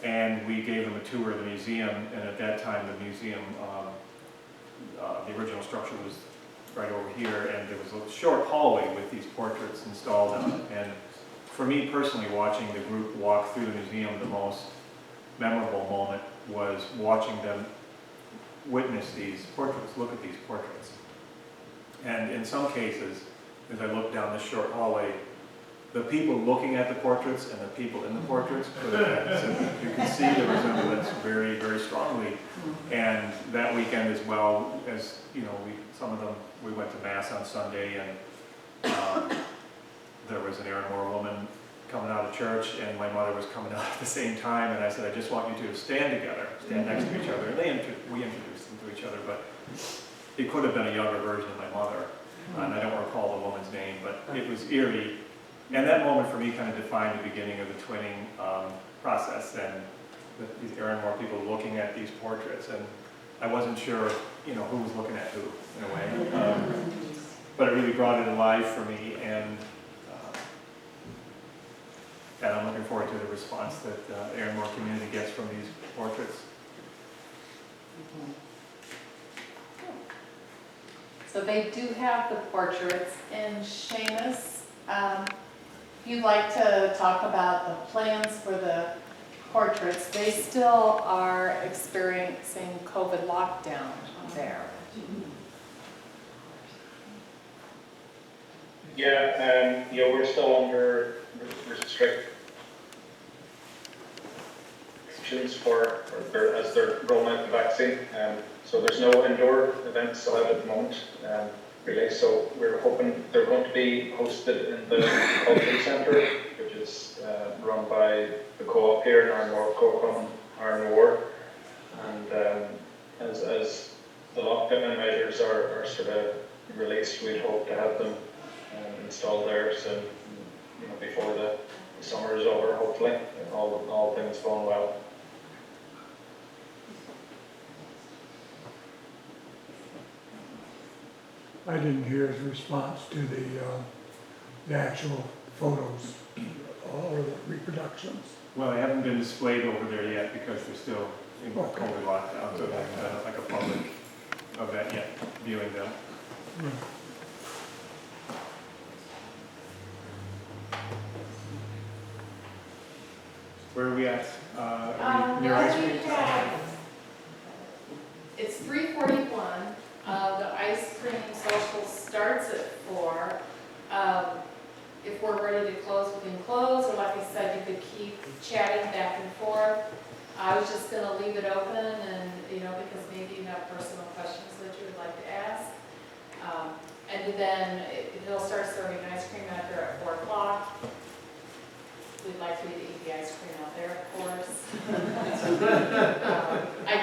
And we gave them a tour of the museum, and at that time the museum, the original structure was right over here, and there was a short hallway with these portraits installed on it. And for me personally, watching the group walk through the museum, the most memorable moment was watching them witness these portraits, look at these portraits. And in some cases, as I looked down this short hallway, the people looking at the portraits and the people in the portraits could have had, you could see the resemblance very, very strongly. And that weekend as well, as some of them, we went to Mass on Sunday, and there was an Arranmore woman coming out of church, and my mother was coming out at the same time, and I said, I just want you two to stand together, stand next to each other. And we introduced them to each other, but it could have been a younger version of my mother. And I don't recall the woman's name, but it was eerie. And that moment for me kind of defined the beginning of the twinning process, and these Arranmore people looking at these portraits. And I wasn't sure, who was looking at who, in a way. But it really brought it alive for me, and I'm looking forward to the response that the Arranmore community gets from these portraits. So they do have the portraits. And Seamus, if you'd like to talk about the plans for the portraits, they still are experiencing COVID lockdown there. Yeah, we're still under restrictions as they're rolling out the vaccine. So there's no indoor events allowed at the moment, really. So we're hoping they're going to be hosted in the Cultural Centre, which is run by the co-op here in Arranmore, co-op Arranmore. And as the lockdown measures are sort of released, we'd hope to have them installed there soon, before the summer is over, hopefully, all things going well. I didn't hear his response to the actual photos or the reproductions. Well, they haven't been displayed over there yet because they're still in COVID lockdown, so they haven't done like a public event yet, viewing them. Where are we at? It's 3:41. The ice cream social starts at 4. If we're ready to close, we can close, or like I said, you could keep chatting back and forth. I was just gonna leave it open and, because maybe you have personal questions that you would like to ask. And then he'll start serving ice cream out there at 4 o'clock. We'd like for you to eat the ice cream out there, of course. I